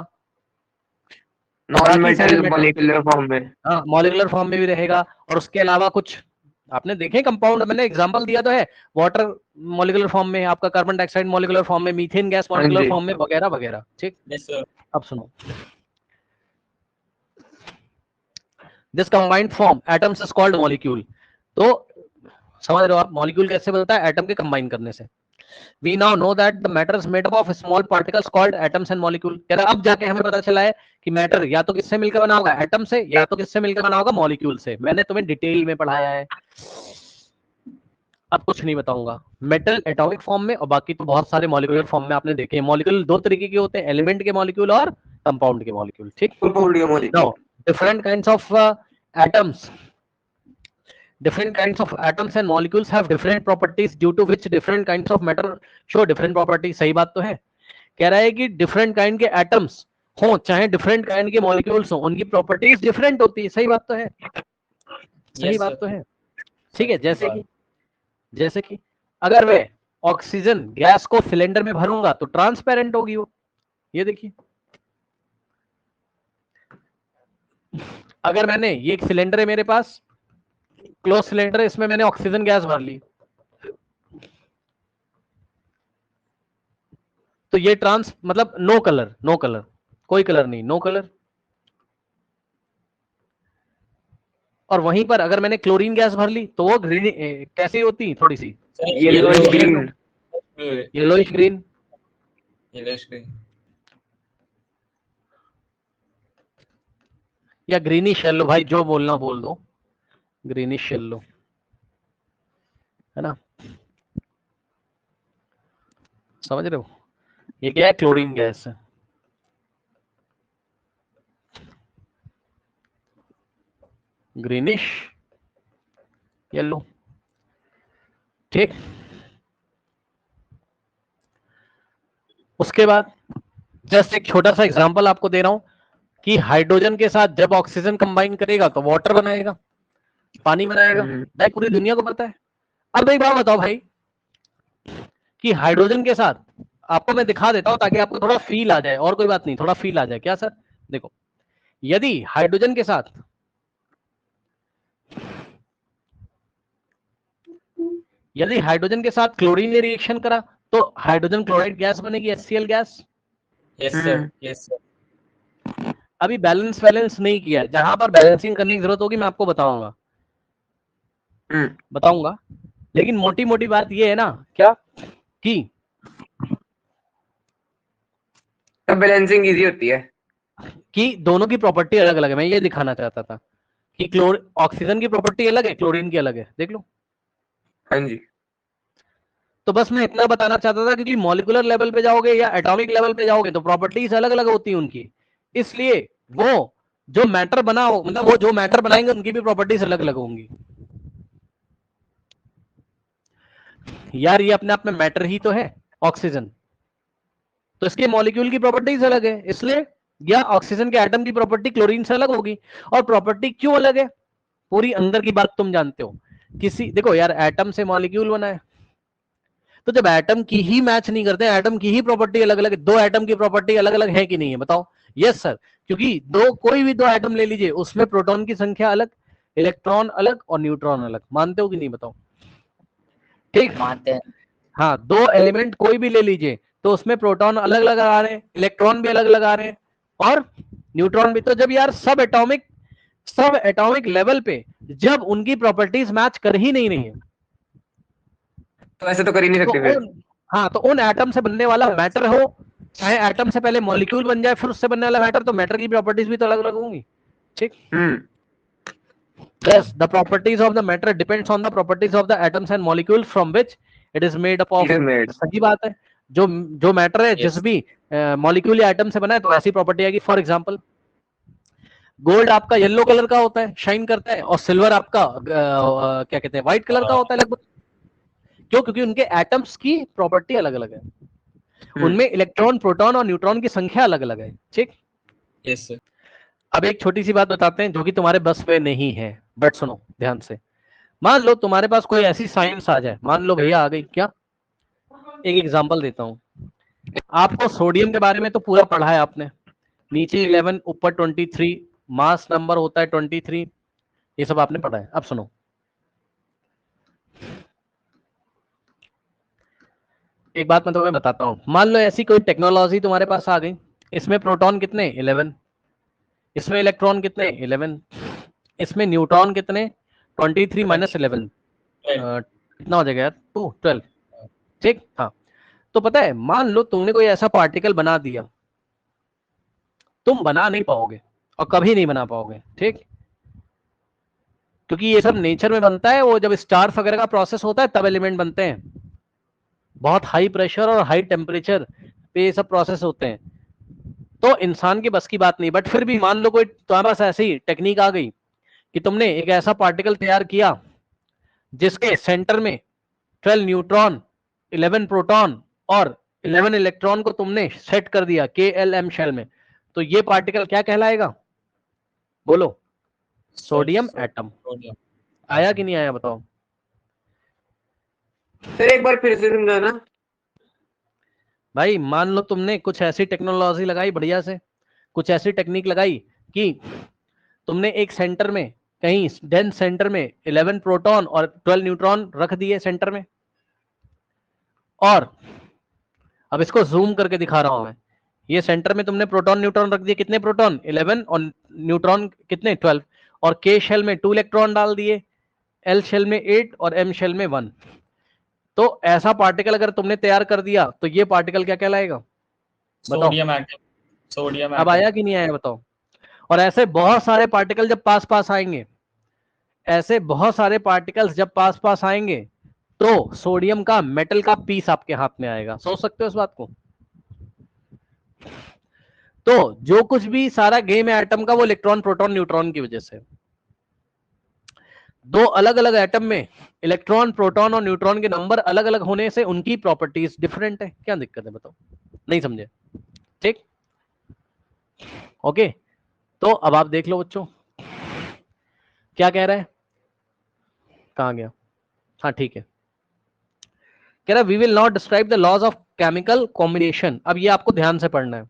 नॉन मेटल मॉलिक्यूलर फॉर्म में, हाँ, मॉलिक्यूलर फॉर्म में भी रहेगा। और उसके अलावा कुछ आपने देखे कंपाउंड, मैंने एग्जांपल दिया तो है, वाटर मॉलिक्यूलर फॉर्म में, आपका कार्बन डाइऑक्साइड मॉलिक्यूलर फॉर्म में, मीथेन गैस मॉलिक्यूलर फॉर्म में, वगैरह वगैरह। ठीक, अब सुनो, this combined form atoms is called molecule. तो समझ रहे हो आप, मॉलिक्यूल कैसे बनता है? एटम के कंबाइन करने से। We now know that the matter is made up of small particles called atoms and molecule। कह रहा अब जाके हमें पता चला है कि मैटर या तो किससे मिलकर बना होगा? एटम से, या तो किससे मिलकर बना होगा? मॉलिक्यूल से। मैंने तुम्हें डिटेल में पढ़ाया है, अब कुछ नहीं बताऊंगा। मेटल एटॉमिक फॉर्म में, और बाकी तो बहुत सारे मॉलिक्यूलर फॉर्म में आपने देखे हैं। मॉलिक्यूल दो तरीके के होते हैं, एलिमेंट के मॉलिक्यूल और कंपाउंड के मॉलिक्यूल। ठीक, now different kinds of atoms, different kinds of atoms and molecules have different properties due to which different kinds of matter show different properties। सही बात तो है। कह रहा है कि different kind के atoms हो चाहे different kind के molecules हो, उनकी properties different होती है। सही बात तो है, सही बात तो है। ठीक है, जैसे कि अगर मैं ऑक्सीजन गैस को सिलेंडर में भरूंगा तो ट्रांसपेरेंट होगी वो। ये देखिए, अगर मैंने, ये एक सिलेंडर है मेरे पास, क्लोज सिलेंडर, इसमें मैंने ऑक्सीजन गैस भर ली, तो ये ट्रांस मतलब नो कलर, कोई कलर नहीं, नो कलर। और वहीं पर अगर मैंने क्लोरीन गैस भर ली तो वो ग्रीन कैसी होती? थोड़ी सी येलोइश ग्रीन। या ग्रीनिश येलो, भाई जो बोलना बोल दो, ग्रीनिश येलो, है ना? समझ रहे हो? ये क्या है? क्लोरीन गैस है। Greenish yellow. ठीक, उसके बाद जस्ट एक छोटा सा एग्जांपल आपको दे रहा हूं कि हाइड्रोजन के साथ जब ऑक्सीजन कंबाइन करेगा तो वाटर बनाएगा, पानी बनाएगा। भाई पूरी दुनिया को पता है। अब एक बात बताओ भाई, कि हाइड्रोजन के साथ आपको मैं दिखा देता हूं ताकि आपको थोड़ा फील आ जाए, और कोई बात नहीं, थोड़ा फील आ जाए। क्या सर? देखो, यदि हाइड्रोजन के साथ क्लोरीन ने रिएक्शन करा तो हाइड्रोजन क्लोराइड गैस बनेगी, HCl gas. Yes sir, yes sir. अभी बैलेंस नहीं किया, जहां पर बैलेंसिंग करने की जरूरत होगी मैं आपको बताऊंगा। लेकिन मोटी मोटी बात ये है ना, क्या कि बैलेंसिंग इजी होती है कि दोनों की प्रॉपर्टी अलग अलग है। मैं ये दिखाना चाहता था कि ऑक्सीजन की प्रॉपर्टी अलग है, क्लोरीन की अलग है। देख लो। हाँ जी। तो बस मैं इतना बताना चाहता था, क्योंकि मॉलिक्यूलर लेवल पे जाओगे या एटॉमिक लेवल पे जाओगे तो प्रॉपर्टीज अलग अलग होती हैं उनकी, इसलिए वो जो मैटर बना हो, मतलब वो जो मैटर बनाएंगे उनकी भी प्रॉपर्टीज अलग अलग होंगी। यार ये अपने आप में मैटर ही तो है, ऑक्सीजन, तो इसके मॉलिक्यूल की प्रॉपर्टीज अलग है, इसलिए या ऑक्सीजन के एटम की प्रॉपर्टी क्लोरीन से अलग होगी। और प्रॉपर्टी क्यों अलग है, पूरी अंदर की बात तुम जानते हो। देखो यार, एटम से मॉलिक्यूल बना है, तो जब एटम की ही मैच नहीं करते, एटम की ही प्रॉपर्टी अलग अलग है, दो एटम की प्रॉपर्टी अलग अलग है कि नहीं है, बताओ? यस सर, क्योंकि कोई भी दो एटम ले लीजिए, उसमें प्रोटॉन की संख्या अलग, इलेक्ट्रॉन अलग और न्यूट्रॉन अलग। मानते हो कि नहीं, बताओ? ठीक, मानते हैं। हाँ, दो एलिमेंट कोई भी ले लीजिए तो उसमें प्रोटॉन अलग अलग आ रहे हैं, इलेक्ट्रॉन भी अलग अलग आ रहे हैं और न्यूट्रॉन भी। तो जब यार सब एटॉमिक लेवल पे जब उनकी प्रॉपर्टीज मैच कर ही नहीं रही है, तो ऐसे तो कर ही नहीं तो सकते फिर। हाँ, तो उन एटम से बनने वाला मैटर हो, चाहे एटम से पहले मॉलिक्यूल बन जाए फिर उससे बनने वाला मैटर, तो मैटर की प्रॉपर्टीज भी तो अलग अलग होंगी। ठीक। Yes, the properties of the matter depends on the properties of the atoms and molecules from which it is made up of। It is made। सही बात है, जो मैटर है जिस भी मॉलिक्यूल या एटम से बना है तो ऐसी प्रॉपर्टी आएगी। फॉर एग्जांपल, गोल्ड आपका येलो कलर का होता है, शाइन करता है, और सिल्वर आपका क्या कहते हैं, व्हाइट कलर का होता है लगभग। क्यों? क्योंकि उनके एटम्स की प्रॉपर्टी अलग अलग है, उनमें इलेक्ट्रॉन, प्रोटॉन और न्यूट्रॉन की संख्या अलग अलग है। ठीक। Yes sir. अब एक छोटी सी बात बताते हैं जो कि तुम्हारे बस में नहीं है, बट सुनो ध्यान से। मान लो तुम्हारे पास कोई ऐसी साइंस आ जाए, मान लो भैया आ गई, क्या? एक एग्जांपल देता हूं। आपको सोडियम के बारे में तो पूरा पढ़ा है आपने, नीचे 11 ऊपर 23, मास नंबर होता है 23, ये सब आपने पढ़ा है। अब सुनो, एक बात मैं तुम्हें बताता हूं। मान लो ऐसी कोई टेक्नोलॉजी तुम्हारे पास आ गई, इसमें प्रोटॉन कितने? 11, इसमें इलेक्ट्रॉन कितने? 11, इसमें न्यूट्रॉन कितने? 23 माइनस 11, कितना हो जाएगा यार? 12। ठीक। हाँ, तो पता है, मान लो तुमने कोई ऐसा पार्टिकल बना दिया, तुम बना नहीं पाओगे और कभी नहीं बना पाओगे। ठीक। क्योंकि ये सब नेचर में बनता है, वो जब स्टार्स वगैरह का प्रोसेस होता है तब एलिमेंट बनते हैं, बहुत हाई प्रेशर और हाई टेम्परेचर पे ये सब प्रोसेस होते हैं, तो इंसान के बस की बात नहीं। बट फिर भी मान लो कोई तुम्हारे पास ऐसी टेक्निक आ गई कि तुमने एक ऐसा पार्टिकल तैयार किया जिसके सेंटर में 12 न्यूट्रॉन, 11 प्रोटॉन और 11 इलेक्ट्रॉन को तुमने सेट कर दिया KLM शेल में, तो ये पार्टिकल क्या कहलाएगा? बोलो। Sodium atom. आया कि नहीं आया, बताओ? सर एक बार फिर से समझाना। भाई मान लो तुमने कुछ ऐसी टेक्नोलॉजी लगाई, बढ़िया से कुछ ऐसी टेक्निक लगाई कि तुमने एक सेंटर में, कहीं डेंस सेंटर में 11 प्रोटॉन और 12 न्यूट्रॉन रख दिए सेंटर में, और अब इसको जूम करके दिखा रहा हूं मैं। ये सेंटर में तुमने प्रोटॉन न्यूट्रॉन रख दिए, कितने प्रोटॉन? 11, और न्यूट्रॉन कितने? 12, और K शेल में 2 इलेक्ट्रॉन डाल दिए, L शेल में 8 और M शेल में 1। तो ऐसा पार्टिकल अगर तुमने तैयार कर दिया तो ये पार्टिकल क्या कहलाएगा, बताओ? Sodium atom. सोडियम अब आया कि नहीं आया, बताओ? और ऐसे बहुत सारे पार्टिकल जब पास पास आएंगे, ऐसे बहुत सारे पार्टिकल्स जब पास पास आएंगे तो सोडियम का मेटल का पीस आपके हाथ में आएगा। सोच सकते हो इस बात को? तो जो कुछ भी सारा गेम है एटम का, वो इलेक्ट्रॉन, प्रोटॉन, न्यूट्रॉन की वजह से। दो अलग अलग एटम में इलेक्ट्रॉन, प्रोटॉन और न्यूट्रॉन के नंबर अलग अलग होने से उनकी प्रॉपर्टीज डिफरेंट है। क्या दिक्कत है, बताओ? नहीं समझे? ठीक। ओके, तो अब आप देख लो बच्चों, क्या कह रहा है, कहां गया? हाँ ठीक है, कह रहा we will not describe the laws of chemical combination. अब ये आपको ध्यान से पढ़ना है,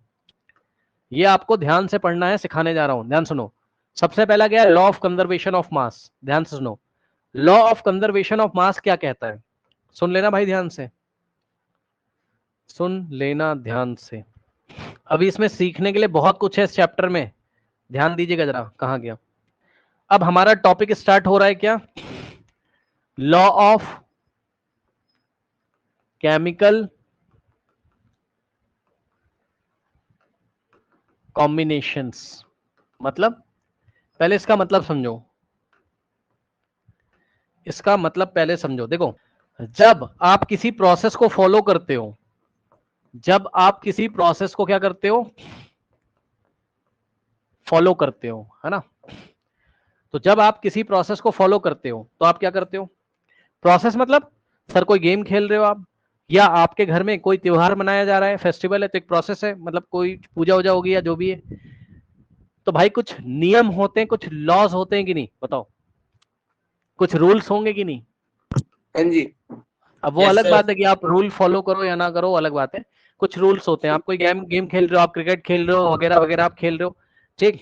ये आपको ध्यान से पढ़ना है, सिखाने जा रहा हूं, ध्यान सुनो। सबसे पहला क्या है? लॉ ऑफ कंजर्वेशन ऑफ मास। ध्यान से सुनो, लॉ ऑफ कंजर्वेशन ऑफ मास क्या कहता है? सुन लेना भाई ध्यान से, सुन लेना ध्यान से। अभी इसमें सीखने के लिए बहुत कुछ है इस चैप्टर में, ध्यान दीजिएगा जरा। कहां गया? अब हमारा टॉपिक स्टार्ट हो रहा है क्या? Law of chemical combinations. मतलब पहले इसका मतलब समझो, इसका मतलब पहले समझो। देखो, जब आप किसी प्रोसेस को फॉलो करते हो, जब आप किसी प्रोसेस को क्या करते हो? फॉलो करते हो, है ना? तो जब आप किसी प्रोसेस को फॉलो करते हो तो आप क्या करते हो? प्रोसेस मतलब सर कोई गेम खेल रहे हो आप, या आपके घर में कोई त्योहार मनाया जा रहा है, फेस्टिवल है, तो एक प्रोसेस है, मतलब कोई पूजा वूजा होगी या जो भी है। तो भाई कुछ नियम होते हैं, कुछ लॉज होते हैं कि नहीं? बताओ, कुछ रूल्स होंगे कि नहीं? हाँ जी। अब वो Yes, अलग sir. बात है कि आप रूल फॉलो करो या ना करो, अलग बात है। कुछ रूल्स होते हैं। आप कोई गेम खेल रहे हो, आप क्रिकेट खेल रहे हो, वगैरह वगैरह आप खेल रहे हो, ठीक?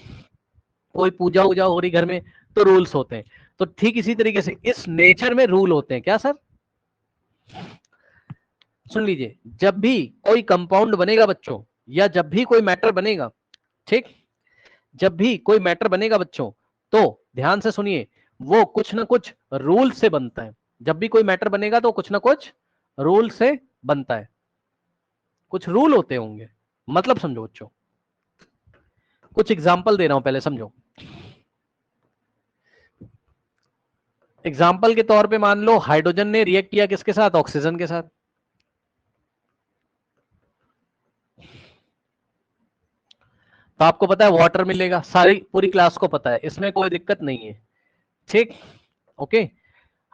कोई पूजा वूजा हो रही घर में, तो रूल्स होते हैं। तो ठीक इसी तरीके से इस नेचर में रूल होते हैं। क्या सर? सुन लीजिए, जब भी कोई कंपाउंड बनेगा बच्चों, या जब भी कोई मैटर बनेगा, ठीक, जब भी कोई मैटर बनेगा बच्चों, तो ध्यान से सुनिए, वो कुछ ना कुछ रूल से बनता है। जब भी कोई मैटर बनेगा तो कुछ ना कुछ रूल से बनता है, कुछ रूल होते होंगे। मतलब समझो बच्चों, कुछ एग्जांपल दे रहा हूं, पहले समझो। एग्जांपल के तौर पे मान लो हाइड्रोजन ने रिएक्ट किया किसके साथ? ऑक्सीजन के साथ। तो आपको पता है वाटर मिलेगा, सारी पूरी क्लास को पता है, इसमें कोई दिक्कत नहीं है, ठीक? ओके,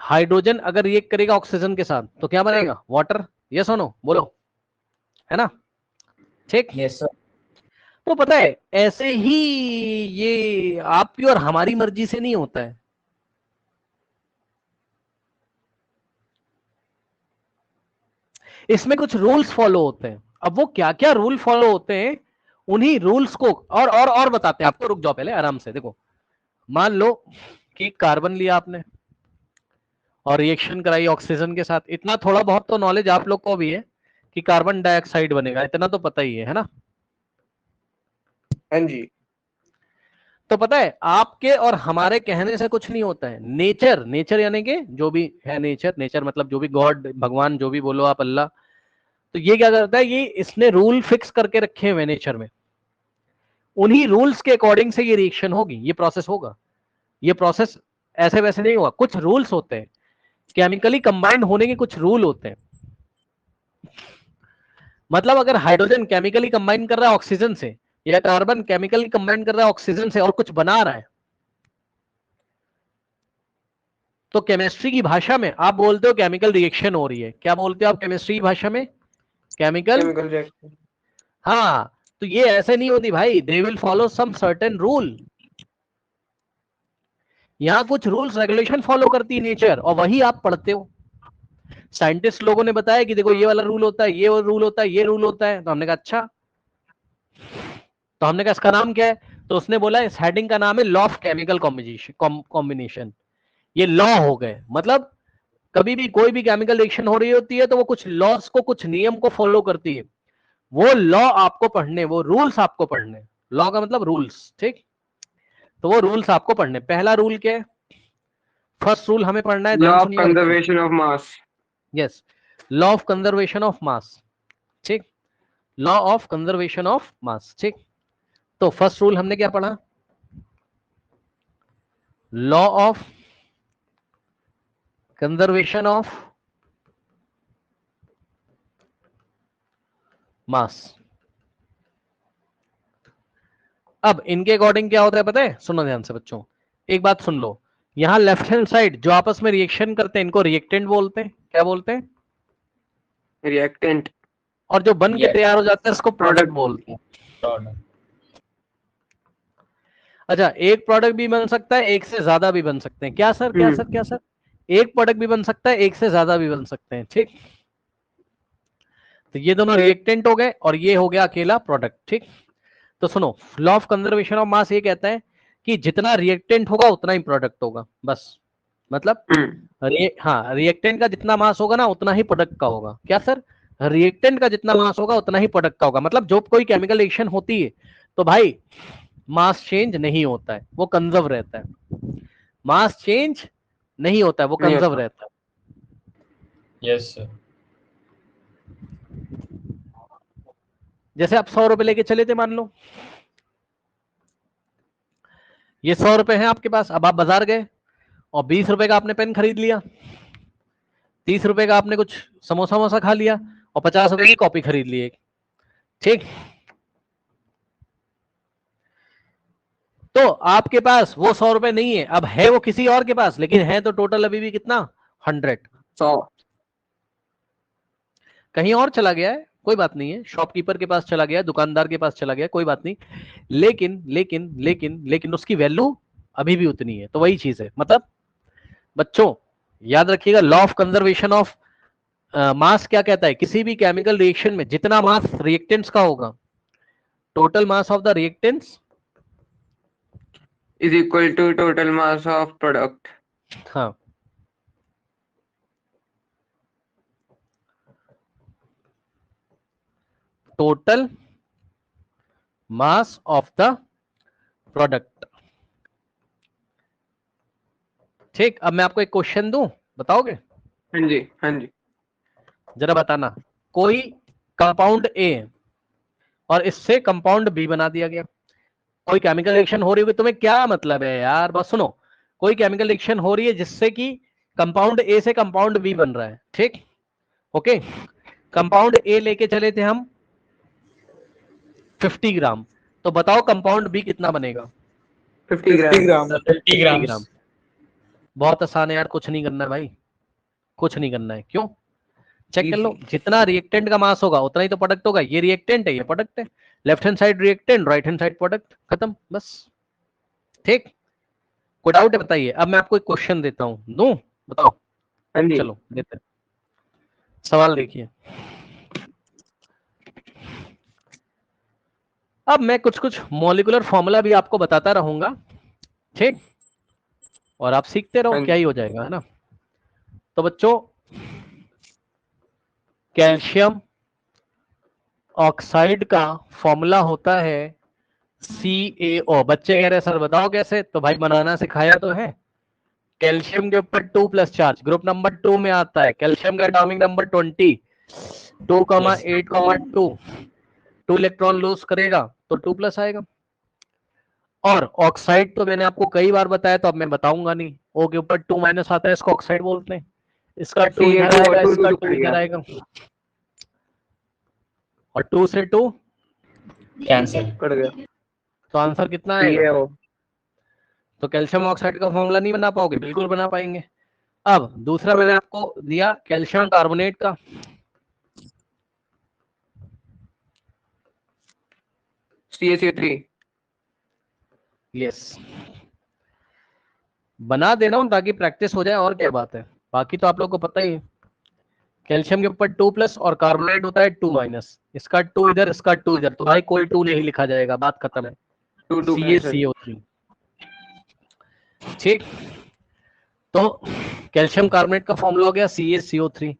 हाइड्रोजन अगर रिएक्ट करेगा ऑक्सीजन के साथ तो क्या बनेगा? वाटर। यस और नो बोलो, है ना? ठीक। Yes, sir. तो पता है ऐसे ही ये आपकी और हमारी मर्जी से नहीं होता है, इसमें कुछ रूल्स फॉलो होते हैं। अब वो क्या क्या रूल फॉलो होते हैं, उन्हीं रूल्स को और बताते हैं आपको। रुक जाओ पहले आराम से, देखो, मान लो कि कार्बन लिया आपने और रिएक्शन कराई ऑक्सीजन के साथ। इतना थोड़ा बहुत तो नॉलेज आप लोग को भी है कि कार्बन डाइऑक्साइड बनेगा, इतना तो पता ही है ना? हाँ जी। तो पता है आपके और हमारे कहने से कुछ नहीं होता है। नेचर, नेचर यानी कि जो भी है नेचर, नेचर मतलब जो भी गॉड, भगवान, जो भी बोलो आप, अल्लाह, तो ये क्या करता है? ये इसने रूल फिक्स करके रखे हुए नेचर में, उन्हीं रूल्स के अकॉर्डिंग से ये रिएक्शन होगी, ये प्रोसेस होगा। ये प्रोसेस ऐसे वैसे नहीं होगा, कुछ रूल्स होते हैं। केमिकली कंबाइंड होने के कुछ रूल होते हैं। मतलब अगर हाइड्रोजन केमिकली कंबाइन कर रहा है ऑक्सीजन से, या कार्बन केमिकली कंबाइन कर रहा है ऑक्सीजन से और कुछ बना रहा है, तो केमिस्ट्री की भाषा में आप बोलते हो केमिकल रिएक्शन हो रही है। क्या बोलते हो आप केमिस्ट्री की भाषा में? केमिकल। Chemical reaction. हाँ, तो ये ऐसे नहीं होती भाई, they will follow some certain rule. यहां कुछ रूल्स रेगुलेशन फॉलो करती है नेचर, और वही आप पढ़ते हो। साइंटिस्ट लोगों ने बताया कि देखो ये वाला रूल होता है, ये रूल होता है, ये रूल होता है। तो हमने कहा अच्छा, तो हमने कहा इसका नाम क्या है? तो उसने बोला इस हेडिंग का नाम है लॉ ऑफ केमिकल कॉम्बिनेशन। ये लॉ हो गए, मतलब कभी भी कोई भी केमिकल रिएक्शन हो रही होती है तो वो कुछ लॉस को, कुछ नियम को फॉलो करती है। वो लॉ आपको पढ़ने, वो रूल्स आपको पढ़ने। लॉ का मतलब रूल्स, ठीक? तो वो रूल्स आपको पढ़ने। पहला रूल क्या है? फर्स्ट रूल हमें पढ़ना है, लॉ ध्यान ऑफ सुनिएगा बच्चों। Conservation of mass. Yes, law of conservation of mass, ठीक? Law of conservation of mass, ठीक? तो फर्स्ट रूल हमने क्या पढ़ा? Law of conservation of mass. अब इनके अकॉर्डिंग क्या होता है पता है? सुनो ध्यान से बच्चों, एक बात सुन लो। यहां लेफ्ट हैंड साइड जो आपस में रिएक्शन करते हैं इनको रिएक्टेंट बोलते हैं। क्या बोलते हैं? रिएक्टेंट। और जो बन के Yes. तैयार हो जाता है इसको प्रोडक्ट प्रोडक्ट। बोलते हैं। Product. अच्छा, एक प्रोडक्ट भी बन सकता है, एक से ज्यादा भी बन सकते हैं। क्या सर, क्या सर, क्या सर? एक प्रोडक्ट भी बन सकता है, एक से ज्यादा भी बन सकते हैं, ठीक? तो ये दोनों रिएक्टेंट हो गए और ये हो गया अकेला प्रोडक्ट। ठीक, तो सुनो, लॉ ऑफ कंजर्वेशन ऑफ मास ये कहता है कि जितना रिएक्टेंट होगा उतना ही प्रोडक्ट होगा, बस। मतलब हाँ, रिएक्टेंट का जितना मास होगा ना उतना ही प्रोडक्ट का होगा। क्या सर? रिएक्टेंट का जितना मास होगा उतना ही प्रोडक्ट का होगा। मतलब जो कोई केमिकल रिएक्शन होती है तो भाई मास चेंज नहीं होता है, वो कंजर्व रहता है। मास चेंज नहीं होता है, वो नहीं कंजर्व होता। रहता है। Yes, sir. जैसे आप 100 रुपए लेके चले थे, मान लो ये 100 रुपए हैं आपके पास। अब आप बाजार गए और 20 रुपए का आपने पेन खरीद लिया, 30 रुपए का आपने कुछ समोसा वमोसा खा लिया और 50 रुपए की कॉपी खरीद ली एक। ठीक, तो आपके पास वो 100 रुपए नहीं है, अब है वो किसी और के पास, लेकिन है तो टोटल अभी भी कितना? 100। 100। कहीं और चला गया है, कोई बात नहीं है, शॉपकीपर के पास चला गया, दुकानदार के पास चला गया, कोई बात नहीं, लेकिन लेकिन लेकिन लेकिन उसकी वैल्यू अभी भी उतनी है। तो वही चीज है। मतलब बच्चों याद रखिएगा, लॉ ऑफ कंजर्वेशन ऑफ मास क्या कहता है? किसी भी केमिकल रिएक्शन में जितना मास रिएक्टेंट्स का होगा, total mass of the reactants is equal to total mass of product. हाँ, total mass of the product. ठीक, अब मैं आपको एक क्वेश्चन दूं, बताओगे? हाँ जी, हाँ जी। जरा बताना, कोई कंपाउंड ए और इससे कंपाउंड बी बना दिया गया। कोई केमिकल रिएक्शन हो रही होगी, तुम्हें क्या मतलब है यार, बस सुनो। कोई केमिकल रिएक्शन हो रही है जिससे कि कंपाउंड ए से कंपाउंड बी बन रहा है। ठीक, ओके। कंपाउंड ए लेके चले थे हम 50 ग्राम, तो बताओ कंपाउंड बी कितना बनेगा? 50 ग्राम। 50 grams. ग्राम। बहुत आसान है यार, कुछ नहीं करना है भाई, कुछ नहीं करना है। क्यों? चेक कर लो, Easy. जितना रिएक्टेंट का मास होगा उतना ही तो प्रोडक्ट होगा। ये रिएक्टेंट है, ये प्रोडक्ट है। Left hand side reactant, right hand side product, खत्म, बस। ठीक, कोई डाउट है बताइए। अब मैं आपको एक क्वेश्चन देता हूं, दूं? बताओ। हाँ जी। चलो देते हैं। सवाल देखिए, अब मैं कुछ कुछ मॉलिक्यूलर फॉर्मूला भी आपको बताता रहूंगा। ठीक, और आप सीखते रहो, हाँ क्या जी। ही हो जाएगा, है ना? तो बच्चों, कैल्शियम ऑक्साइड का फॉर्मूला होता है CaO। बच्चे कह रहे हैं सर बताओ कैसे, तो भाई बनाना सिखाया तो है। कैल्शियम के ऊपर 2+ चार्ज, ग्रुप नंबर 2 में आता है। कैल्शियम का एटॉमिक नंबर 20, 2,8,2, 2 इलेक्ट्रॉन लूज करेगा तो 2+ आएगा। और ऑक्साइड तो मैंने आपको कई बार बताया, तो अब मैं बताऊंगा नहीं। O के ऊपर 2- आता है, इसको ऑक्साइड बोलते हैं। इसका 2 इधर आएगा, इसका 2 इधर आएगा, और 2 से 2 Cancel. कट गया। तो आंसर कितना आएगा? CaO। तो कैल्शियम ऑक्साइड का फॉर्मूला नहीं बना पाओगे? बिल्कुल बना पाएंगे। अब दूसरा मैंने आपको दिया कैल्शियम कार्बोनेट का, CaCO3। यस, बना दे रहा हूं ताकि प्रैक्टिस हो जाए, और क्या बात है। बाकी तो आप लोग को पता ही है। कैल्शियम के ऊपर 2+ और कार्बोनेट होता है 2-। इसका 2 इधर, इसका 2 इधर, तो भाई कोई 2 नहीं लिखा जाएगा, बात खत्म है। 2 कैंसिल। CaCO3। ठीक, तो कैल्शियम कार्बोनेट का फॉर्मूला हो गया CaCO3।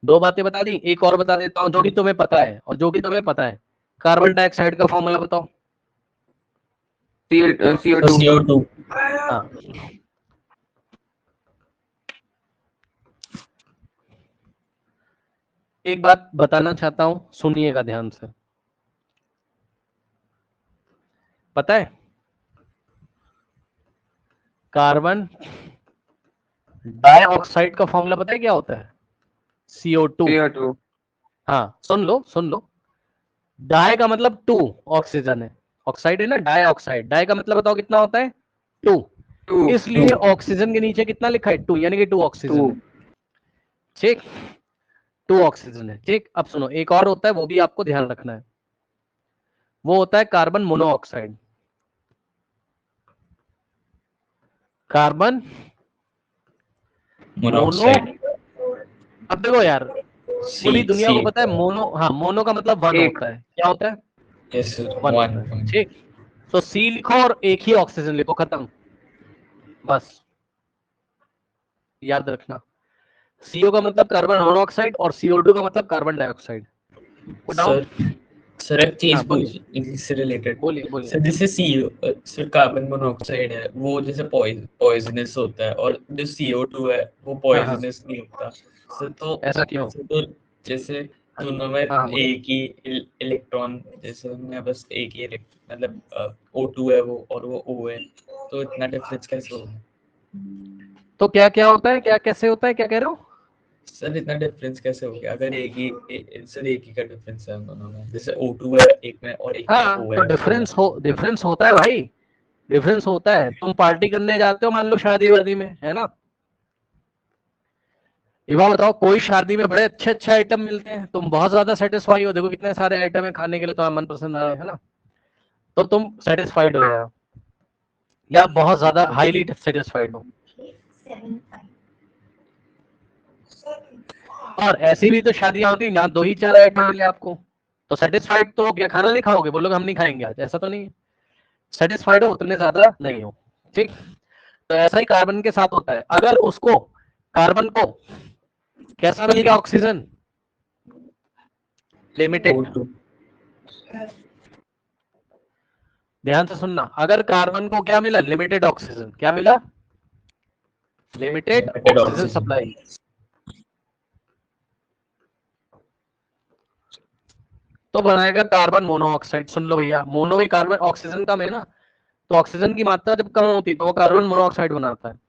दो बातें बता दी, एक और बता देता हूं जो कि तुम्हें पता है, और जो कि तुम्हें पता है, कार्बन डाइऑक्साइड का फॉर्मूला बताओ। CO2। CO2. हाँ, एक बात बताना चाहता हूं, सुनिएगा ध्यान से। पता है कार्बन डाइऑक्साइड का फॉर्मूला पता है क्या होता है? CO2। CO2। हाँ, सुन लो सुन लो। डाई का मतलब 2 ऑक्सीजन है, ऑक्साइड है ना, डाइऑक्साइड। डाई का मतलब बताओ कितना होता है? 2। 2। इसलिए ऑक्सीजन के नीचे कितना लिखा है? 2, यानी कि 2 ऑक्सीजन है। ठीक, 2 ऑक्सीजन है। ठीक, अब सुनो, एक और होता है, वो भी आपको ध्यान रखना है। वो होता है carbon monoxide. Carbon mono, Monoxide. अब देखो यार, पूरी दुनिया को पता है मोनो, हाँ मोनो का मतलब वन एक। होता है। क्या होता है? यस सर, वन होता है। ठीक, तो सी लिखो और एक ही ऑक्सीजन लिखो, खत्म, बस याद रखना। CO का मतलब कार्बन मोनोऑक्साइड और CO2 का मतलब कार्बन डाइऑक्साइड। सर एक चीज हाँ, बोलिए इससे रिलेटेड, बोलिए बोलिए। सर जैसे CO सर कार्बन मोनोऑक्साइड है वो जैसे पॉइजनस होता है, और जो CO2 है वो पॉइजनस नहीं होता सर। तो ऐसा क्यों? तो जैसे दोनों में हाँ, बोलिए। एक ही इलेक्ट्रॉन, जैसे मैं बस एक ही मतलब O2 है वो और वो O है, तो इतना डिफरेंस कैसे होगा? तो क्या क्या होता है, क्या कैसे होता है, क्या कह रहे हो? सर इतना डिफरेंस कैसे हो गया अगर एक ही का डिफरेंस है दोनों में, जैसे O2 है एक में और एक में हाँ, O तो है। डिफरेंस होता है भाई, डिफरेंस होता है। तुम पार्टी करने जाते हो मान लो शादी वादी में, है ना, ये बात बताओ, कोई शादी में बड़े अच्छे अच्छे आइटम मिलते हैं, तुम बहुत ज्यादा सेटिस्फाई हो, देखो कितने सारे आइटम है खाने के लिए, तुम्हारा मनपसंद आ रहा है ना, तो तुम सेटिस्फाइड हो या बहुत ज्यादा हाईली सेटिस्फाइड हो। और ऐसी भी तो शादियां होती हैं, यहाँ 2 ही 4 आइटम मिले आपको, तो सेटिस्फाइड तो हो गया, खाना नहीं खाओगे, बोलोगे हम नहीं खाएंगे आज, ऐसा तो नहीं है। सेटिस्फाइड हो, उतने ज्यादा नहीं हो। ठीक, तो ऐसा ही कार्बन के साथ होता है। अगर उसको, कार्बन को कैसा मिल गया ऑक्सीजन? लिमिटेड। O2 ध्यान से सुनना, अगर कार्बन को क्या मिला? Limited oxygen. क्या मिला? Limited oxygen supply. तो बनाएगा कार्बन मोनोऑक्साइड। सुन लो भैया, मोनो ही कार्बन, ऑक्सीजन कम है ना, तो ऑक्सीजन की मात्रा जब कम होती है तो वो कार्बन मोनोऑक्साइड बनाता है।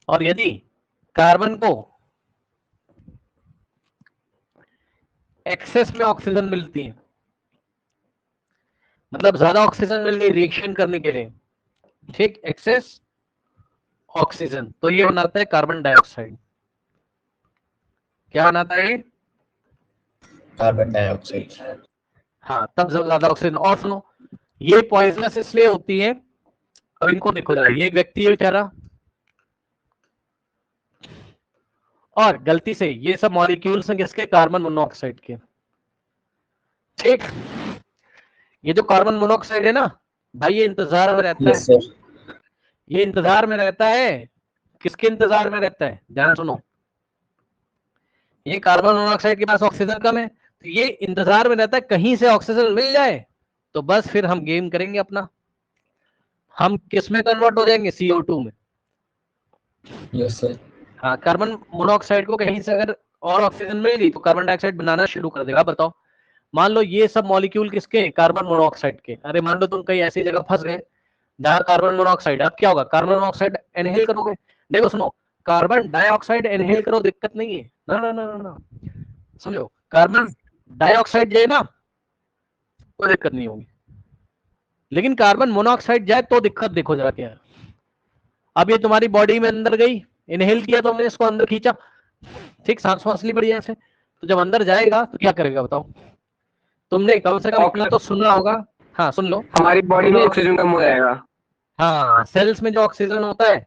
और यदि कार्बन को एक्सेस में ऑक्सीजन मिलती है, मतलब ज्यादा ऑक्सीजन मिल गई रिएक्शन करने के लिए, ठीक, एक्सेस ऑक्सीजन, तो ये बनाता है कार्बन डाइऑक्साइड। क्या बनाता है? Carbon dioxide. हाँ, तब जब ज्यादा ऑक्सीजन। और सुनो, ये पॉइजनस इसलिए होती है, अब इनको देखो जरा, ये एक व्यक्ति है बेचारा, और गलती से ये सब मॉलिक्यूल्स हैं किसके? कार्बन मोनोऑक्साइड के। ठीक, ये जो कार्बन मोनोऑक्साइड है ना भाई, ये इंतजार में रहता यस है, सर। ये इंतजार में रहता है। किसके इंतजार में रहता है? ध्यान सुनो, ये कार्बन मोनोऑक्साइड के पास ऑक्सीजन कम है, तो ये इंतजार में रहता है कहीं से ऑक्सीजन मिल जाए, तो बस फिर हम गेम करेंगे अपना, हम किस में कन्वर्ट हो जाएंगे? CO2 में। Yes sir. हाँ, कार्बन मोनोऑक्साइड को कहीं से अगर और ऑक्सीजन मिल गई तो कार्बन डाइऑक्साइड बनाना शुरू कर देगा। बताओ, मान लो ये सब मॉलिक्यूल किसके? कार्बन मोनोऑक्साइड के। अरे मान लो तुम कहीं ऐसी जगह फंस गए जहां कार्बन मोनोऑक्साइड, अब क्या होगा? कार्बन मोनोऑक्साइड इनहेल करोगे। देखो सुनो, कार्बन डाइऑक्साइड इनहेल करो, दिक्कत नहीं है, ना ना ना ना ना, समझो, कार्बन डाइऑक्साइड जाए ना, कोई दिक्कत नहीं होगी, लेकिन कार्बन मोनोऑक्साइड जाए तो दिक्कत। देखो जरा क्या है, अब ये तुम्हारी बॉडी में अंदर गई, इनहेल किया तो हमने इसको अंदर खींचा, ठीक, सांस वांस ली बढ़िया से, तो जब अंदर जाएगा तो क्या करेगा बताओ? तुमने कम से कम इतना तो सुना होगा, हाँ सुन लो, हमारी बॉडी में ऑक्सीजन कम हो जाएगा। हाँ, सेल्स में जो ऑक्सीजन होता है,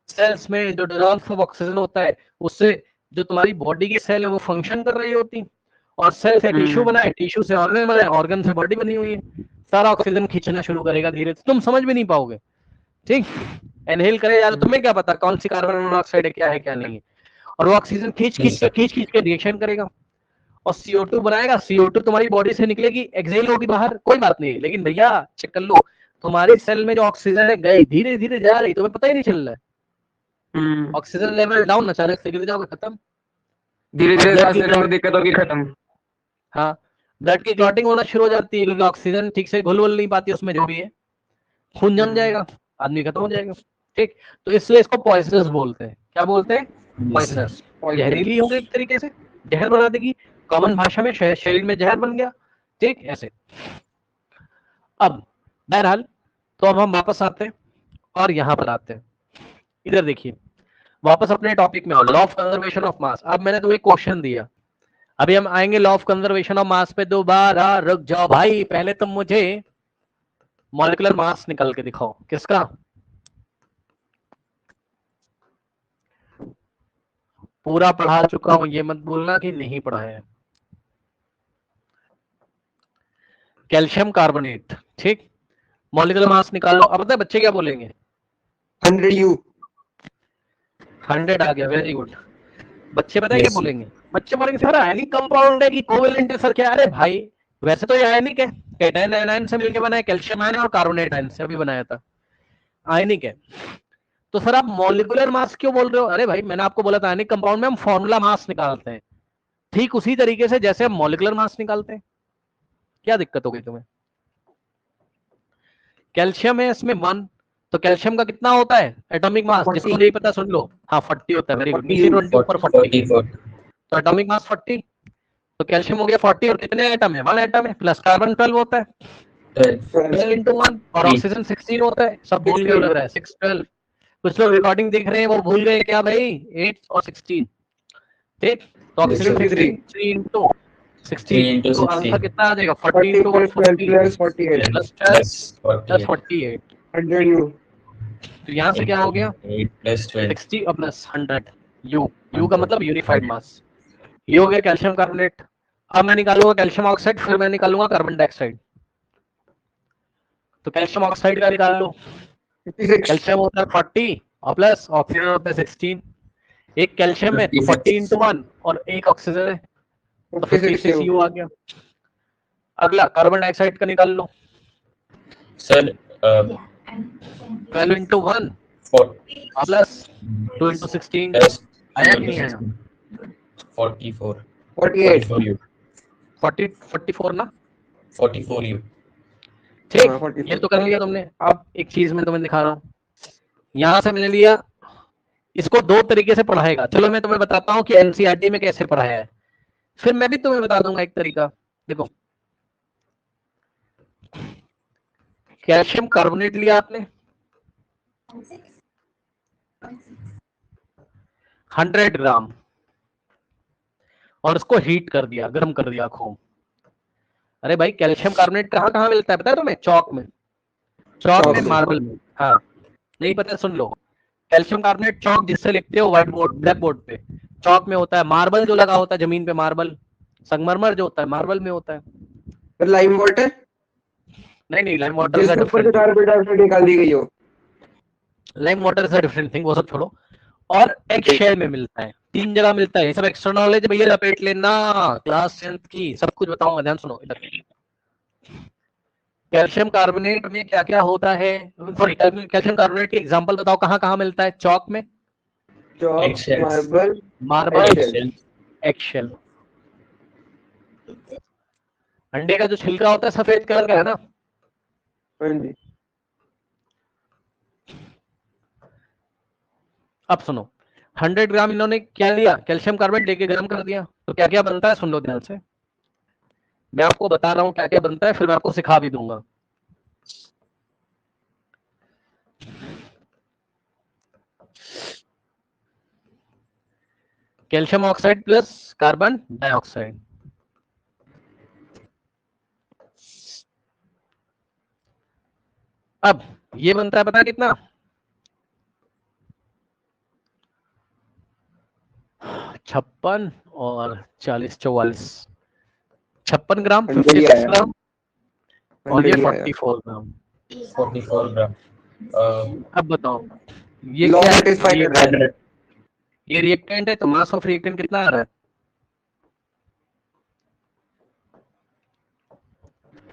सेल्स में जो डिजॉल्व ऑफ ऑक्सीजन होता है, उससे जो तुम्हारी बॉडी की सेल है वो फंक्शन कर रही होती, और सेल से टिश्यू बना है, टिश्यू से ऑर्गन बना है, ऑर्गन से बॉडी बनी हुई है, सारा ऑक्सीजन खींचना शुरू करेगा धीरे से, तुम समझ भी नहीं पाओगे। ठीक, इनहेल करे यार, तुम्हें क्या पता कौन सी कार्बन मोनोऑक्साइड है, क्या है क्या नहीं है, और वो ऑक्सीजन खींच खींच के रिएक्शन करेगा और CO2 बनाएगा। CO2 तुम्हारी बॉडी से निकलेगी, एक्सेल होगी बाहर, कोई बात नहीं, लेकिन भैया चेक कर लो, तुम्हारी सेल में जो ऑक्सीजन है गई, धीरे धीरे जा रही, तुम्हें पता ही नहीं चल रहा है, ऑक्सीजन लेवल डाउन, अचानक से गिर जाओगे, खत्म, धीरे धीरे सांस लेने में दिक्कत होगी, खत्म। हाँ, ब्लड की क्लॉटिंग होना शुरू हो जाती है, क्योंकि ऑक्सीजन ठीक से घुल नहीं पाती उसमें, जो भी है, खून जम जाएगा, आदमी खत्म हो जाएगा। ठीक, तो इसलिए इसको पॉइजनस बोलते हैं। क्या बोलते हैं? पॉइजनस। जहरीली होगी एक तरीके से, जहर बना देगी, कॉमन भाषा में शरीर में जहर बन गया। ठीक, ऐसे। अब बहरहाल, तो अब हम वापस आते हैं और यहां पर आते हैं, इधर देखिए, वापस अपने टॉपिक में आओ, law of conservation of mass. अब मैंने तुम्हें क्वेश्चन दिया, अभी हम आएंगे लॉ ऑफ कंजर्वेशन ऑफ मास पे, दोबारा रुक जाओ भाई, पहले तुम मुझे मॉलिक्यूलर मास निकल के दिखाओ, किसका? पूरा पढ़ा चुका हूं, ये मत बोलना कि नहीं पढ़ा है। कैल्शियम कार्बोनेट, ठीक, मॉलिक्यूलर मास निकालो। अब पता है बच्चे क्या बोलेंगे? 100 U। 100 आ गया, वेरी गुड। बच्चे पता है क्या Yes. बोलेंगे? बच्चे बोलेंगे सर आयनिक कंपाउंड है कि कोवेलेंट है सर? क्या, अरे भाई वैसे तो ये आयनिक है, कैटायन आयन से मिलकर बना है, कैल्शियम आयन और कार्बोनेट आयन से अभी बनाया था, आयनिक है। तो सर आप मॉलिक्यूलर मास क्यों बोल रहे हो? अरे भाई मैंने आपको बोला था आयनिक कंपाउंड में हम फॉर्मूला मास निकालते हैं, ठीक उसी तरीके से जैसे हम मॉलिक्यूलर मास निकालते हैं। क्या दिक्कत हो गई तुम्हें? कैल्शियम है इसमें 1, तो कैल्शियम का कितना होता है एटॉमिक मास? 40। जिसको नहीं पता सुन लो। हाँ 40 होता है, वेरी गुड। 40 नीचे 20 ऊपर 40, 44 तो एटॉमिक मास 40, तो कैल्शियम हो गया 40 और कितने एटम है? 1 एटम है, प्लस कार्बन 12 होता है, 12 into 1, और ऑक्सीजन 16 होता है। सब भूल गए लग रहा है, 6 12। कुछ लोग रिकॉर्डिंग देख रहे हैं वो भूल गए क्या भाई? 8 और 16, ठीक। तो ऑक्सीजन 63 3 into 16, तो 16 आंसर कितना आ जाएगा? 40 40 into plus 12 plus 48 plus 12 plus plus 48 48, 100 U। तो यहाँ से क्या हो गया? 8 plus 12 60 और प्लस 100 यू का मतलब यूनिफाइड मास। ये हो गया कैल्शियम कार्बोनेट। अब मैं निकालूंगा कैल्शियम ऑक्साइड, फिर मैं निकालूंगा कार्बन डाइऑक्साइड। तो कैल्शियम ऑक्साइड का निकाल लो। 56। कैल्शियम होता है 40 और प्लस ऑक्सीजन होता है 16। एक कैल्शियम है तो 40 into 1 और एक ऑक्सीजन है तो 56 U। यू आ गया। अगला कार्बन डाइऑक्साइड का निकाल लो। सर 12 into 1 प्लस 2 into 16 आया कि नहीं आया? 44 48। 44 U 44 ना, 44 U ठीक। हाँ, 44। ये तो कर लिया तुमने। अब एक चीज मैं तुम्हें दिखा रहा हूँ, यहां से मैंने लिया, इसको दो तरीके से पढ़ाएगा। चलो मैं तुम्हें बताता हूँ कि एनसीईआरटी में कैसे पढ़ाया है, फिर मैं भी तुम्हें बता दूंगा एक तरीका। देखो कैल्शियम कार्बोनेट लिया आपने 100 ग्राम और उसको हीट कर दिया, गर्म कर दिया खूब। अरे भाई कैल्शियम कार्बोनेट कहाँ कहाँ मिलता है पता है तुम्हें? चौक में, चौक में, मार्बल में। हाँ नहीं पता सुन लो, कैल्शियम कार्बोनेट चौक जिससे लिखते हो व्हाइट बोर्ड, ब्लैक बोर्ड पे, चौक में होता है। मार्बल जो लगा होता है जमीन पे, मार्बल, संगमरमर जो होता है मार्बल में होता है। लाइम वाटर, नहीं नहीं, लाइम वाटर का जिसके ऊपर से डिफरेंट, कार्बन डाइऑक्साइड निकाल दी गई हो। लाइम वाटर से डिफरेंट थिंग, वो सब छोड़ो। और एक शेल में मिलता है, 3 जगह मिलता है। ये सब एक्स्ट्रा नॉलेज भैया लपेट लेना, क्लास 10th की सब कुछ बताऊंगा, ध्यान सुनो इधर। कैल्शियम कार्बोनेट में क्या क्या होता है, सॉरी कैल्शियम कार्बोनेट के एग्जांपल बताओ कहाँ कहाँ मिलता है? चौक में, चौक, Eggshells। Marble, marble, Eggshell। एक्शेल। अंडे का जो छिलका होता है सफेद कलर का है ना, हाँ जी। अब सुनो 100 ग्राम इन्होंने क्या लिया? कैल्शियम कार्बोनेट लेके गर्म कर दिया, तो क्या क्या बनता है सुन लो ध्यान से। मैं आपको बता रहा हूँ क्या क्या बनता है, फिर मैं आपको सिखा भी दूंगा। Calcium oxide plus carbon dioxide, अब ये बनता है पता है कितना? 56 और 40 44, 56 ग्राम, 56 ग्राम, और ये 44 ग्राम। 44 ग्राम। अब बताओ ये क्या है? ये रिएक्टेंट है, तो मास ऑफ रिएक्टेंट कितना आ रहा है?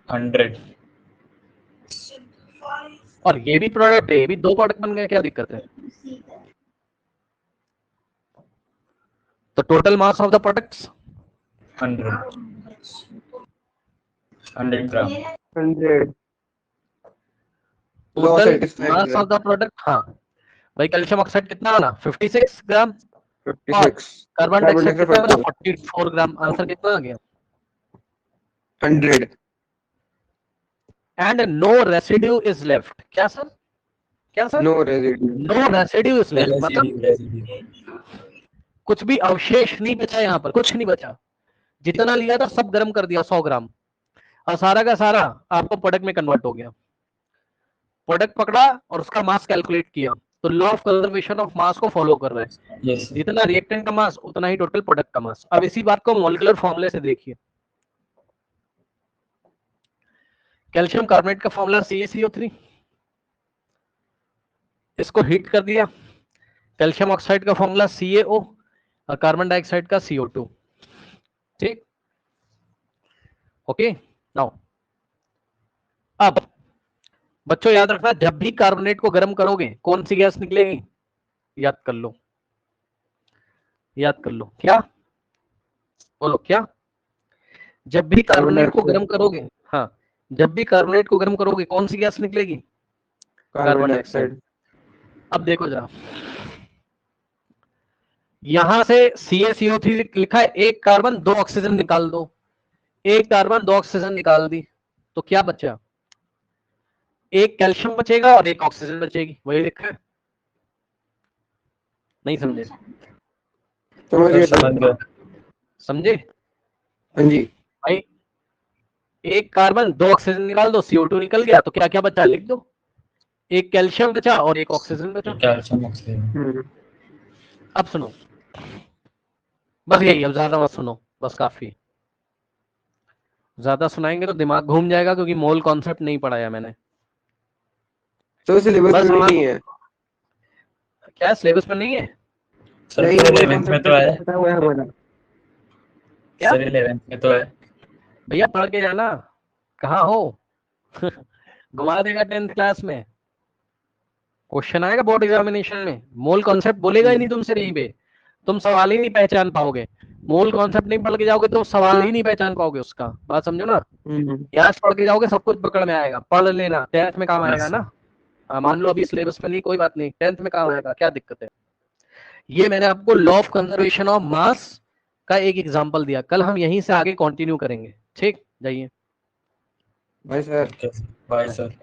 100। और ये भी प्रोडक्ट है, ये भी 2 प्रोडक्ट बन गए, क्या दिक्कत है? तो total mass of the products 100 gram. 100। Total mass of the product. हाँ भाई कैल्शियम ऑक्साइड कितना बना? 56 ग्राम। 56। कार्बन डाइऑक्साइड कितना बना? 44 ग्राम। आंसर कितना आ गया? 100। And no residue is left. क्या सर? क्या sir? No residue. No residue is left मतलब कुछ भी अवशेष नहीं बचा, यहाँ पर कुछ नहीं बचा। जितना लिया था सब गर्म कर दिया 100 ग्राम, और सारा का सारा आपको प्रोडक्ट में कन्वर्ट हो गया। प्रोडक्ट पकड़ा और उसका मास कैलकुलेट किया, तो लॉ ऑफ कंजर्वेशन ऑफ मास को फॉलो कर रहा है। यस जितना रिएक्टेंट का मास उतना ही टोटल प्रोडक्ट का मास। अब इसी बात को मॉलिक्यूलर फॉर्मूले से देखिए। कैल्शियम कार्बोनेट का फॉर्मूला CaCO3, इसको हीट कर दिया। कैल्शियम ऑक्साइड का फॉर्मूला CaO और कार्बन डाइऑक्साइड का CO2। ठीक, ओके। नाउ अब बच्चों याद रखना, जब भी कार्बोनेट को गर्म करोगे कौन सी गैस निकलेगी? याद कर लो, याद कर लो। क्या बोलो? क्या? जब भी कार्बोनेट को गर्म करोगे, हाँ, जब भी कार्बोनेट को गर्म करोगे कौन सी गैस निकलेगी? Carbon dioxide. अब देखो जरा, यहां से CaCO3 लिखा है, एक कार्बन दो ऑक्सीजन निकाल दो, एक कार्बन दो ऑक्सीजन निकाल दी, तो क्या बचा? एक कैल्शियम बचेगा और एक ऑक्सीजन बचेगी, वही लिखा है। नहीं समझे? समझे? हाँ जी भाई एक कार्बन दो ऑक्सीजन निकाल दो, CO2 निकल गया, तो क्या क्या बचा लिख दो। एक कैल्शियम बचा और एक ऑक्सीजन बचा। Calcium oxygen. अब सुनो, बस यही, अब ज्यादा मत सुनो, बस काफी। ज्यादा सुनाएंगे तो दिमाग घूम जाएगा, क्योंकि मोल कॉन्सेप्ट नहीं पढ़ाया मैंने। तो सिलेबस में नहीं है क्या सिलेबस में नहीं है? सर 11th में तो है। क्या? सर 11th में तो है। भैया पढ़ के जाना, कहाँ हो? घुमा देगा 10th क्लास में। क्वेश्चन आएगा बोर्ड एग्जामिनेशन में, मोल कॉन्सेप्ट बोलेगा ही नहीं तुमसे यहीं पे, तुम सवाल ही नहीं पहचान पाओगे। मोल कॉन्सेप्ट नहीं पढ़ के जाओगे तो सवाल ही नहीं पहचान पाओगे उसका, बात समझो ना। यहाँ पढ़ के जाओगे सब कुछ पकड़ में आएगा, पढ़ लेना, 10th में काम आएगा ना। मान लो अभी सिलेबस में नहीं, कोई बात नहीं, 10th में काम आएगा, क्या दिक्कत है। ये मैंने आपको लॉ ऑफ कंजर्वेशन ऑफ मास का एक एग्जांपल दिया, कल हम यहीं से आगे कंटिन्यू करेंगे। ठीक, जाइए। Bye sir. Bye sir.